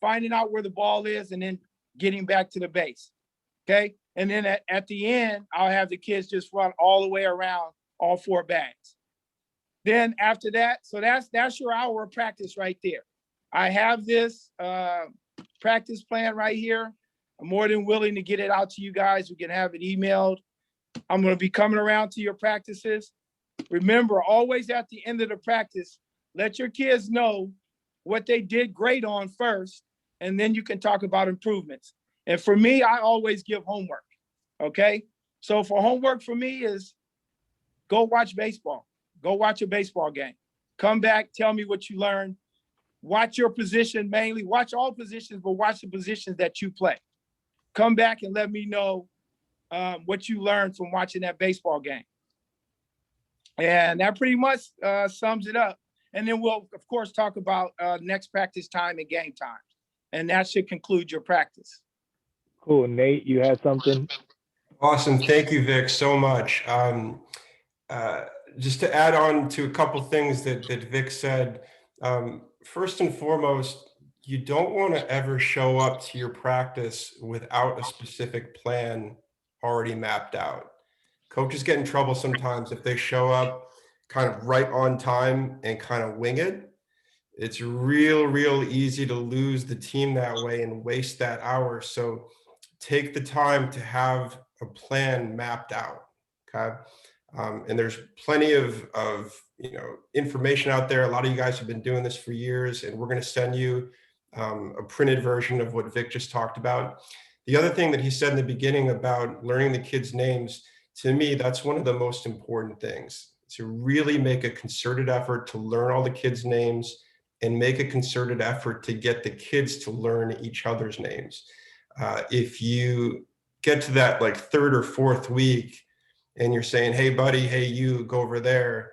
finding out where the ball is, and then getting back to the base. Okay. And then at the end, I'll have the kids just run all the way around all 4 bags. Then after that, so that's your hour of practice right there. I have this practice plan right here. I'm more than willing to get it out to you guys. We can have it emailed. I'm going to be coming around to your practices. Remember, always at the end of the practice, let your kids know what they did great on first, and then you can talk about improvements. And for me, I always give homework, okay? So for homework for me is go watch baseball. Go watch a baseball game. Come back, tell me what you learned. Watch your position mainly. Watch all positions, but watch the positions that you play. Come back and let me know what you learned from watching that baseball game. And that pretty much sums it up. And then we'll, of course, talk about next practice time and game times. And that should conclude your practice. Cool. Nate, you had something? Awesome. Thank you, Vic, so much. Just to add on to a couple things that Vic said, first and foremost, you don't want to ever show up to your practice without a specific plan already mapped out. Coaches get in trouble sometimes if they show up kind of right on time and kind of wing it. It's real easy to lose the team that way and waste that hour. So take the time to have a plan mapped out, okay? And there's plenty of information out there. A lot of you guys have been doing this for years, and we're going to send you a printed version of what Vic just talked about. The other thing that he said in the beginning about learning the kids' names, to me, that's one of the most important things, to really make a concerted effort to learn all the kids' names and make a concerted effort to get the kids to learn each other's names. If you get to that like third or fourth week and you're saying, hey buddy, hey you, go over there,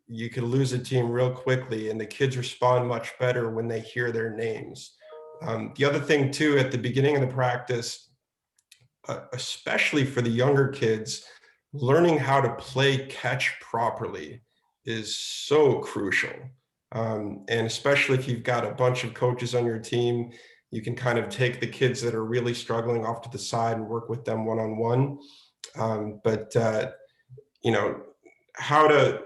you can lose a team real quickly, and the kids respond much better when they hear their names. The other thing too, at the beginning of the practice, especially for the younger kids, learning how to play catch properly is so crucial. And especially if you've got a bunch of coaches on your team, you can kind of take the kids that are really struggling off to the side and work with them one-on-one. How to,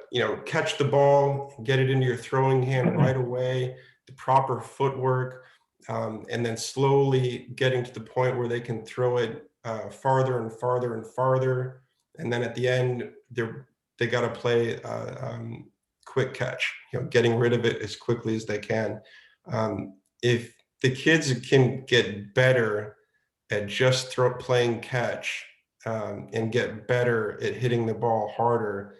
catch the ball, get it into your throwing hand right away, the proper footwork, and then slowly getting to the point where they can throw it farther and farther and farther. And then at the end, they got to play quick catch, getting rid of it as quickly as they can. If the kids can get better at just playing catch and get better at hitting the ball harder,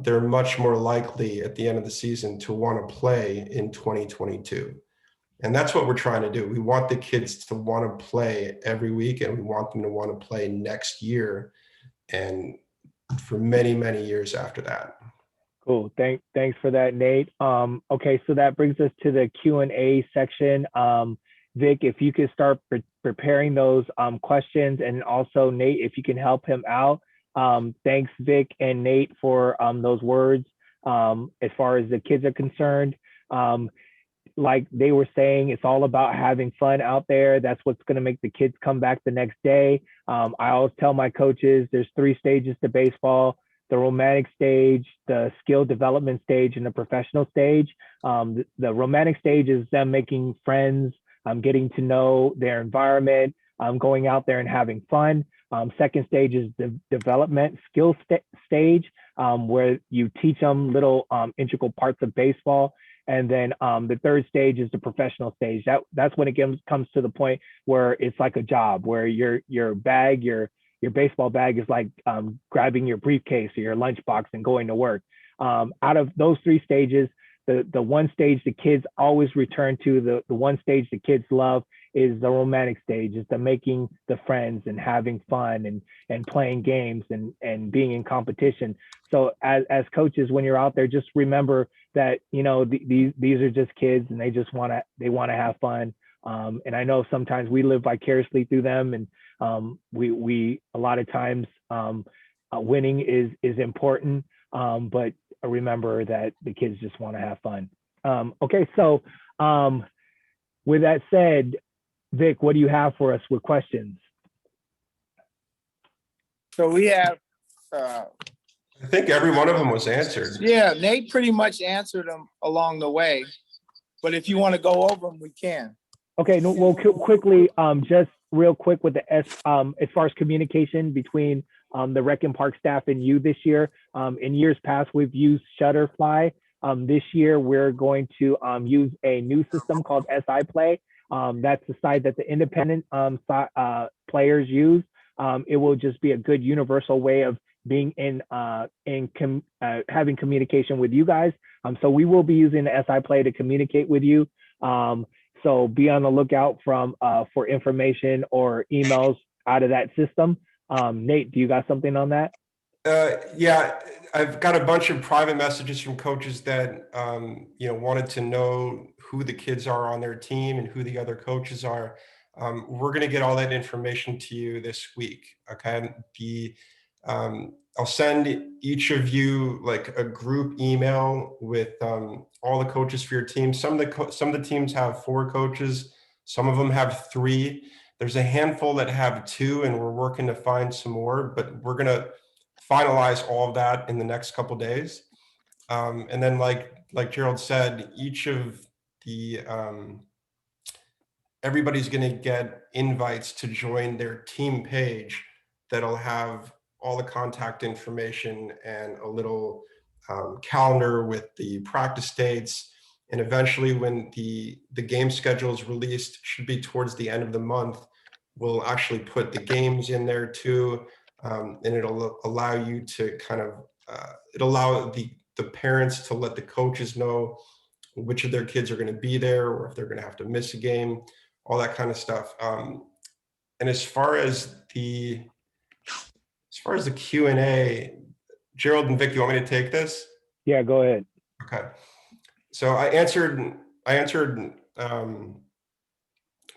they're much more likely at the end of the season to want to play in 2022. And that's what we're trying to do. We want the kids to want to play every week, and we want them to want to play next year and for many, many years after that. Cool. Thanks for that, Nate. Okay, so that brings us to the Q&A section. Vic, if you could start preparing those questions, and also Nate, if you can help him out. Thanks, Vic and Nate, for those words. As far as the kids are concerned, like they were saying, it's all about having fun out there. That's what's going to make the kids come back the next day. I always tell my coaches there's 3 stages to baseball: the romantic stage, the skill development stage, and the professional stage. The romantic stage is them making friends, getting to know their environment, going out there and having fun. Second stage is the development skill stage, where you teach them little integral parts of baseball. And then the third stage is the professional stage. That's when it comes to the point where it's like a job, where your baseball bag is like grabbing your briefcase or your lunchbox and going to work. Out of those 3 stages, the one stage the kids always return to, the one stage the kids love, is the romantic stage, is the making the friends and having fun and playing games and being in competition. So as coaches, when you're out there, just remember that, these are just kids, and they just want to have fun. And I know sometimes we live vicariously through them, and we a lot of times winning is important, but remember that the kids just want to have fun. Okay, so with that said, Vic, what do you have for us with questions? So we have I think every one of them was answered. Yeah, Nate pretty much answered them along the way, but if you want to go over them, we can. Okay, no, well, quickly, just real quick with the as far as communication between the Rec and Park staff and you this year. In years past, we've used Shutterfly. This year, we're going to use a new system called SI Play. That's the site that the independent players use. It will just be a good universal way of being having communication with you guys. So we will be using the SI Play to communicate with you. So be on the lookout for information or emails out of that system. Nate, do you got something on that? Yeah, I've got a bunch of private messages from coaches that wanted to know who the kids are on their team and who the other coaches are. We're going to get all that information to you this week. Okay, I'll send each of you like a group email with all the coaches for your team. Some of the teams have 4 coaches. Some of them have 3. There's a handful that have 2, and we're working to find some more. But we're going to finalize all of that in the next couple of days. And then like Gerald said, each of the everybody's going to get invites to join their team page that'll have all the contact information and a little calendar with the practice dates. And eventually when the game schedule is released, should be towards the end of the month, we'll actually put the games in there too. And it'll allow you to kind of, it'll allow the parents to let the coaches know which of their kids are going to be there, or if they're going to have to miss a game, all that kind of stuff. And as far as the Q&A, Gerald and Vic, you want me to take this? Yeah, go ahead. Okay. So I answered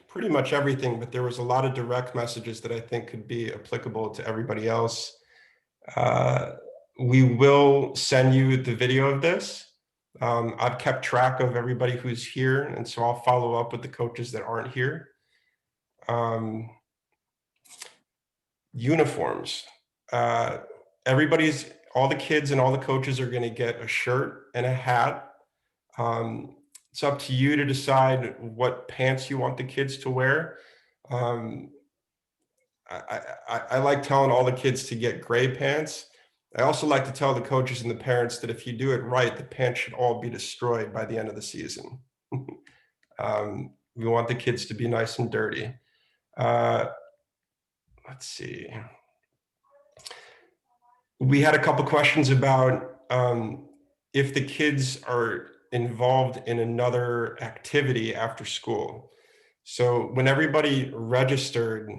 pretty much everything, but there was a lot of direct messages that I think could be applicable to everybody else. We will send you the video of this. I've kept track of everybody who's here, and so I'll follow up with the coaches that aren't here. Uniforms. All the kids and all the coaches are going to get a shirt and a hat. It's up to you to decide what pants you want the kids to wear. I like telling all the kids to get gray pants. I also like to tell the coaches and the parents that if you do it right, the pants should all be destroyed by the end of the season. We want the kids to be nice and dirty. Let's see. We had a couple questions about if the kids are involved in another activity after school. So when everybody registered,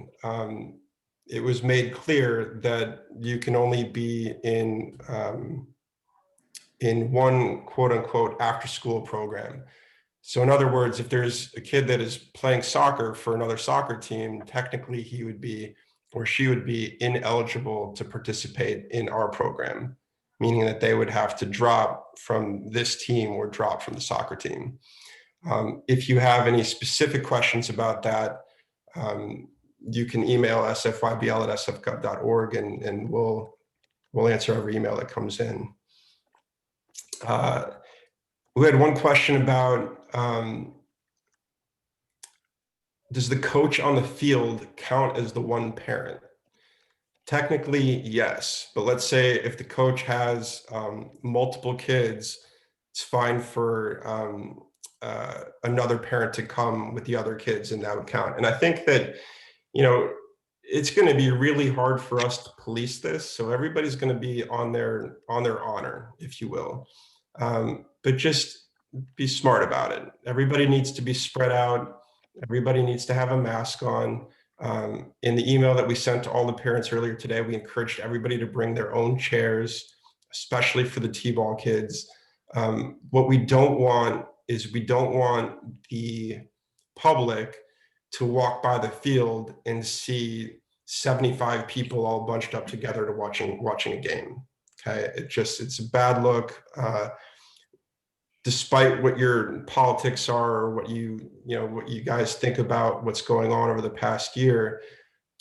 it was made clear that you can only be in one quote unquote after school program. So in other words, if there's a kid that is playing soccer for another soccer team, technically he would be or she would be ineligible to participate in our program, meaning that they would have to drop from this team or drop from the soccer team. If you have any specific questions about that, you can email sfybl@sfgov.org and we'll answer every email that comes in. We had one question about, does the coach on the field count as the one parent? Technically, yes. But let's say if the coach has multiple kids, it's fine for another parent to come with the other kids, and that would count. And I think that, it's going to be really hard for us to police this. So everybody's going to be on their honor, if you will. But just be smart about it. Everybody needs to be spread out. Everybody needs to have a mask on. In the email that we sent to all the parents earlier today, we encouraged everybody to bring their own chairs, especially for the T-ball kids. What we don't want is we don't want the public to walk by the field and see 75 people all bunched up together to watching a game. Okay, it's a bad look. Despite what your politics are or what you guys think about what's going on over the past year,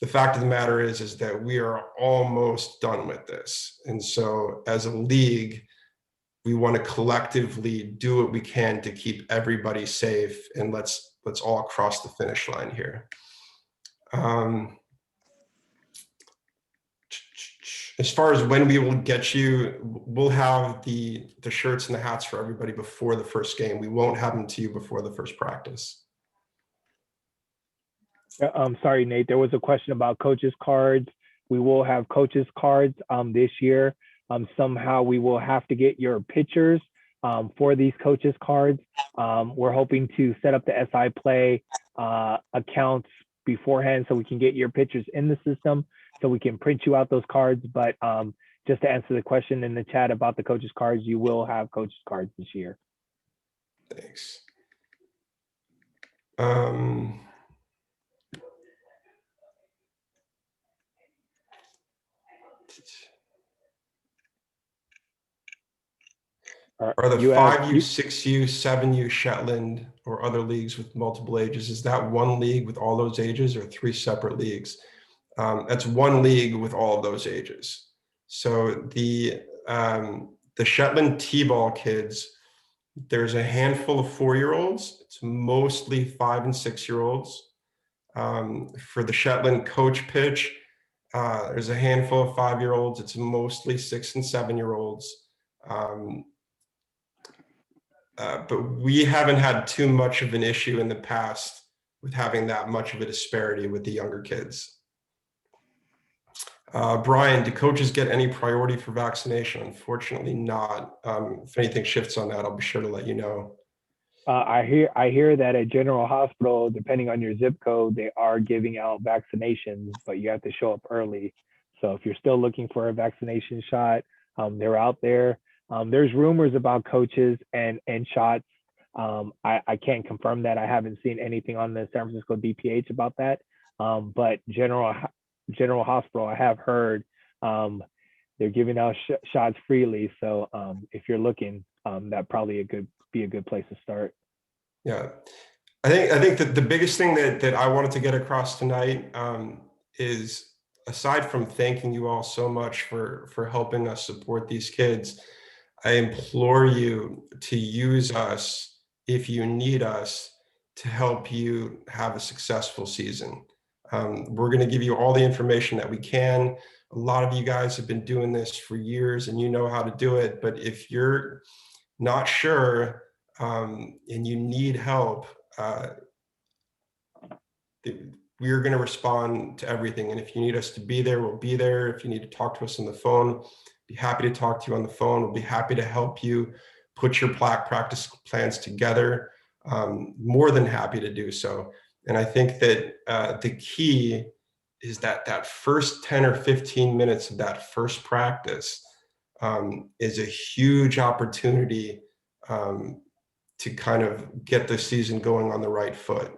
the fact of the matter is that we are almost done with this. And so as a league, we want to collectively do what we can to keep everybody safe, and let's all cross the finish line here. As far as when we will get you, we'll have the shirts and the hats for everybody before the first game. We won't have them to you before the first practice. Sorry, Nate, there was a question about coaches cards. We will have coaches cards this year. Somehow we will have to get your pictures for these coaches cards. We're hoping to set up the SI Play accounts beforehand so we can get your pictures in the system so we can print you out those cards. But just to answer the question in the chat about the coaches cards, you will have coaches cards this year. Thanks. Are the 5U, 6U, 7U Shetland or other leagues with multiple ages, is that one league with all those ages or 3 separate leagues? That's one league with all of those ages. So the Shetland T-ball kids, there's a handful of 4-year-olds. It's mostly 5 and 6-year-olds. For the Shetland coach pitch, there's a handful of 5-year-olds. It's mostly 6 and 7-year-olds. But we haven't had too much of an issue in the past with having that much of a disparity with the younger kids. Brian, do coaches get any priority for vaccination? Unfortunately not. If anything shifts on that, I'll be sure to let you know. I hear that at General Hospital, depending on your zip code, they are giving out vaccinations, but you have to show up early. So if you're still looking for a vaccination shot, they're out there. There's rumors about coaches and shots. I can't confirm that. I haven't seen anything on the San Francisco DPH about that. But General Hospital, I have heard they're giving out shots freely. So if you're looking, that probably be a good place to start. Yeah, I think that the biggest thing that I wanted to get across tonight is, aside from thanking you all so much for helping us support these kids, I implore you to use us if you need us to help you have a successful season. We're going to give you all the information that we can. A lot of you guys have been doing this for years and you know how to do it. But if you're not sure and you need help, we're going to respond to everything. And if you need us to be there, we'll be there. If you need to talk to us on the phone, be happy to talk to you on the phone. We'll be happy to help you put your practice plans together. More than happy to do so. And I think that the key is that first 10 or 15 minutes of that first practice is a huge opportunity to kind of get the season going on the right foot.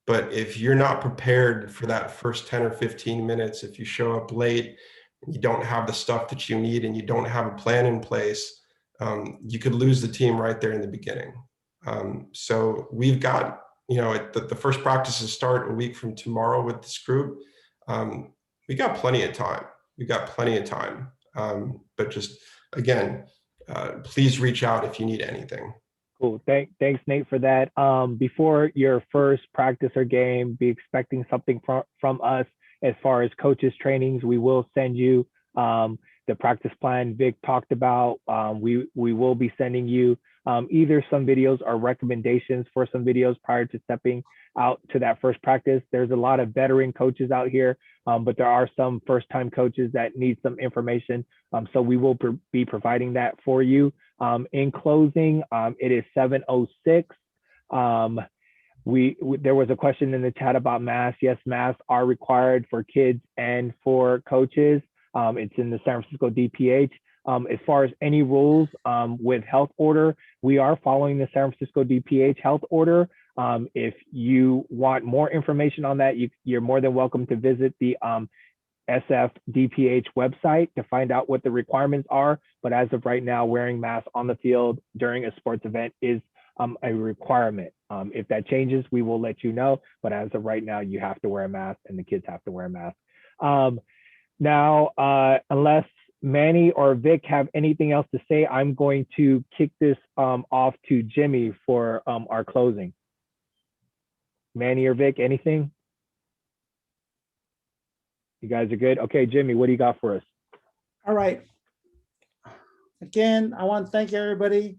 But if you're not prepared for that first 10 or 15 minutes, if you show up late, and you don't have the stuff that you need and you don't have a plan in place, you could lose the team right there in the beginning. So we've got, the first practices start a week from tomorrow with this group. We got plenty of time. But just, again, please reach out if you need anything. Cool. Thanks, Nate, for that. Before your first practice or game, be expecting something from us as far as coaches trainings. We will send you the practice plan Vic talked about. We will be sending you either some videos or recommendations for some videos prior to stepping out to that first practice. There's a lot of veteran coaches out here, but there are some first-time coaches that need some information. So we will be providing that for you. In closing, it is 7:06. There was a question in the chat about masks. Yes, masks are required for kids and for coaches. It's in the San Francisco DPH. As far as any rules with health order, we are following the San Francisco DPH health order. If you want more information on that, you're more than welcome to visit the SFDPH website to find out what the requirements are. But as of right now, wearing masks on the field during a sports event is a requirement. If that changes, we will let you know. But as of right now, you have to wear a mask and the kids have to wear a mask. Now, unless Manny or Vic have anything else to say, I'm going to kick this off to Jimmy for our closing. Manny or Vic, anything? You guys are good? Okay, Jimmy, what do you got for us? All right. Again, I want to thank everybody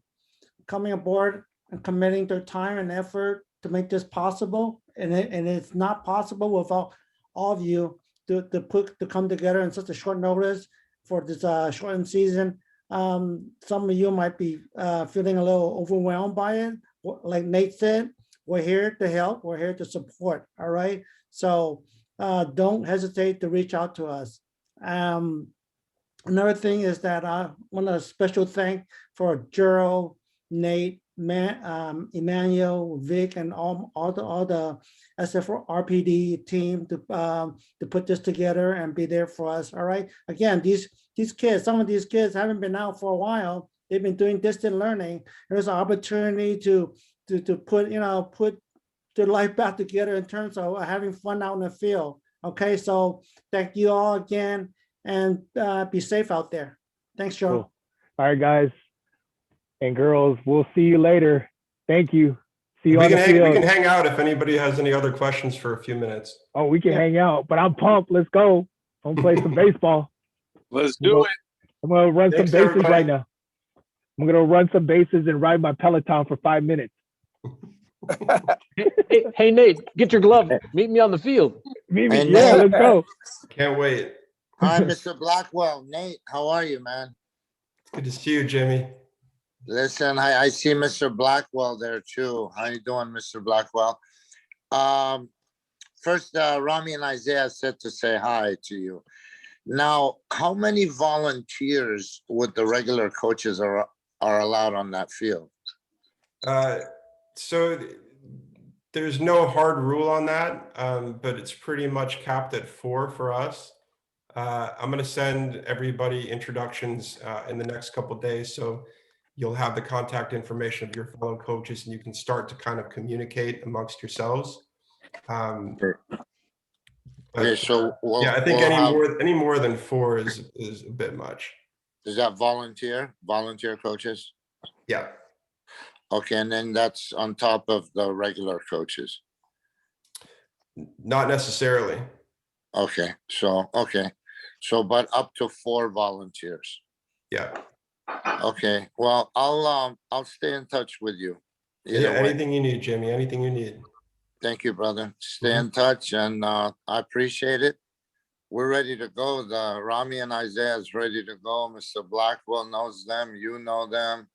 coming aboard and committing their time and effort to make this possible. and it's not possible without all of you to come together in such a short notice for this shortened season. Some of you might be feeling a little overwhelmed by it. Like Nate said, we're here to help. We're here to support. All right. So don't hesitate to reach out to us. Another thing is that I want a special thank for Gerald, Nate, Emmanuel, Vic, and all the SFRPD team to put this together and be there for us. All right. Again, these kids, some of these kids haven't been out for a while. They've been doing distant learning. There's an opportunity to put their life back together in terms of having fun out in the field. Okay, so thank you all again, and be safe out there. Thanks, Joe. Cool. All right, guys and girls, we'll see you later. Thank you. See you on the field. We can hang out if anybody has any other questions for a few minutes. Oh, we can hang out, but I'm pumped. Let's go. I'm gonna play some baseball. Let's do it. I'm gonna run Thanks, some bases everybody. right now. I'm gonna run some bases and ride my Peloton for 5 minutes. Hey, Nate, get your glove. Meet me on the field. Mimi, And yeah, Nate- let's go. Can't wait. Hi, Mr. Blackwell. Nate, how are you, man? Good to see you, Jimmy. Listen, I see Mr. Blackwell there too. How you doing, Mr. Blackwell? First, Rami and Isaiah said to say hi to you. Now, how many volunteers with the regular coaches are allowed on that field? So there's no hard rule on that, but it's pretty much capped at 4 for us. I'm going to send everybody introductions in the next couple of days, so you'll have the contact information of your fellow coaches, and you can start to kind of communicate amongst yourselves. Okay, so Yeah, I think any more than 4 is a bit much. is that volunteer coaches? Yeah. Okay, and then that's on top of the regular coaches. Not necessarily. Okay, so but up to 4 volunteers. Yeah. Okay, well, I'll stay in touch with you. Yeah. Either way. Anything you need, Jimmy. Anything you need. Thank you, brother. Stay in touch, and I appreciate it. We're ready to go. The Rami and Isaiah is ready to go. Mr. Blackwell knows them. You know them.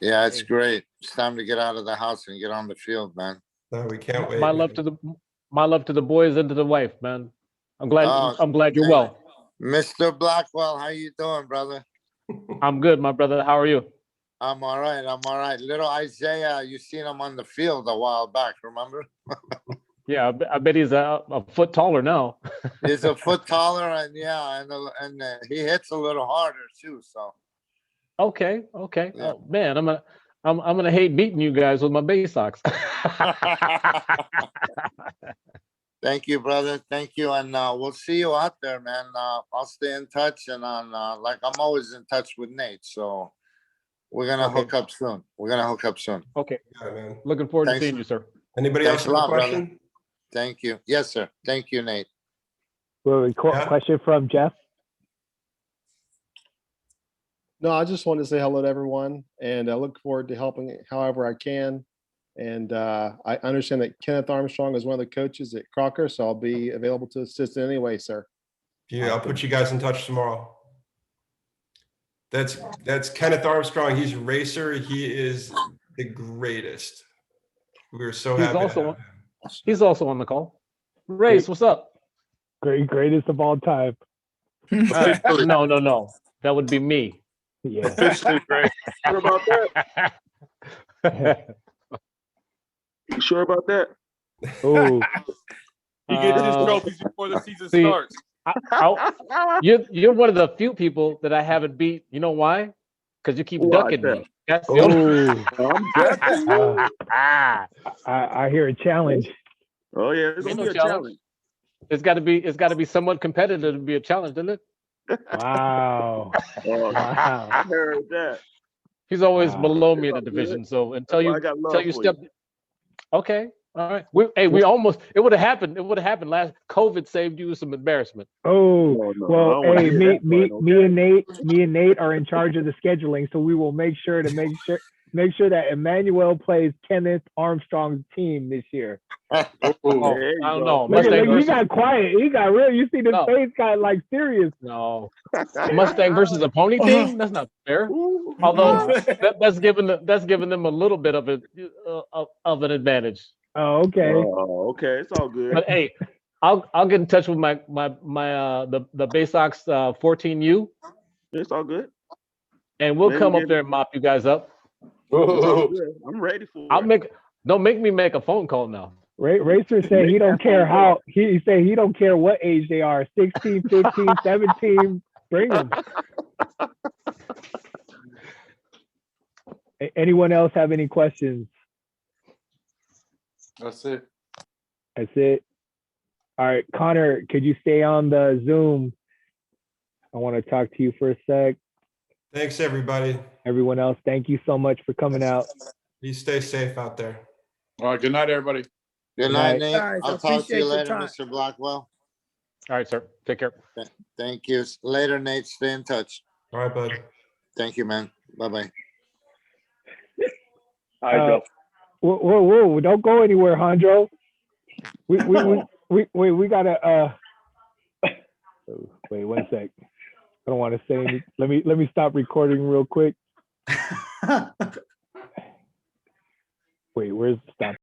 Yeah, it's great. It's time to get out of the house and get on the field, man. No, we can't wait. My love to the boys and to the wife, man. I'm glad you're thank- well. Mr. Blackwell, how you doing, brother? I'm good, my brother. How are you? I'm all right. Little Isaiah, you seen him on the field a while back, remember? Yeah, I bet he's a foot taller now. He's a foot taller, and he hits a little harder too. So Okay. Yeah. Oh, man, I'm gonna hate beating you guys with my base socks. thank you, brother. Thank you, and we'll see you out there, man. I'll stay in touch, and like I'm always in touch with Nate. So we're gonna Okay. hook up soon. Okay, Yeah, man. looking forward Thanks. to seeing you, sir. Anybody Thanks else have a a lot, brother. question? Thank you. Yes, sir. Thank you, Nate. Well, Yeah. question from Jeff. No, I just wanted to say hello to everyone, and I look forward to helping however I can. And I understand that Kenneth Armstrong is one of the coaches at Crocker, so I'll be available to assist in any way, sir. Yeah, I'll put you guys in touch tomorrow. That's Kenneth Armstrong. He's a racer. He is the greatest. We were so He's happy. also to have him. He's also on the call. Race, what's up? Greatest of all time. No. That would be me. Yeah. Officially great. Sure about that? You sure about that? Oh, He gets his Uh, trophies before the season see, starts. You're one of the few people that I haven't beat. You know why? Because you keep Why ducking that? me. That's the only. oh. I hear a challenge. Oh yeah, it's Ain't gonna no be a challenge. It's got to be somewhat competitive to be a challenge, isn't it? Wow. Oh, Wow. I heard that. He's always Wow. below me in the It's all good. division. So until That's why you I got love until you for step. Okay. All right. We almost. It would have happened. It would have happened last. COVID saved you some embarrassment. Oh, Oh, no, I well, don't wanna hey, hear me that part, and Nate are in charge of the scheduling, so we will make sure make sure that Emmanuel plays Kenneth Armstrong's team this year. Oh, Oh, There you I don't go. know. Look, Mustang he versus got quiet. He got real. You see the No. face got like serious. no Mustang versus a pony team. That's not fair. Ooh. Although that's giving them a little bit of an advantage. Oh, okay. Oh, okay. It's all good. But hey, I'll get in touch with the Baysox 14U, It's all good. and we'll Maybe come up get- there and mop you guys up. It's all good. I'm ready for it. Don't make me make a phone call now. Racer said he don't care how. He said he don't care what age they are. 16, 15, 17. Bring them. Anyone else have any questions? that's it. That's it. All right, Connor, could you stay on the Zoom? I want to talk to you for a sec. Thanks, everybody. Everyone else, thank you so much for coming out. You stay safe out there. All right, good night, everybody. Good night. night, Nate. Guys, I I'll talk to appreciate you your later, time. Mr. Blackwell. All right, sir. Take care. Thank you. Later, Nate. Stay in touch. All right, bud. Thank you, man. Bye-bye. All right, Joe. Whoa, don't go anywhere, Hondro. We gotta wait 1 sec. I don't want to say anything. Let me stop recording real quick. Wait, where's the stop?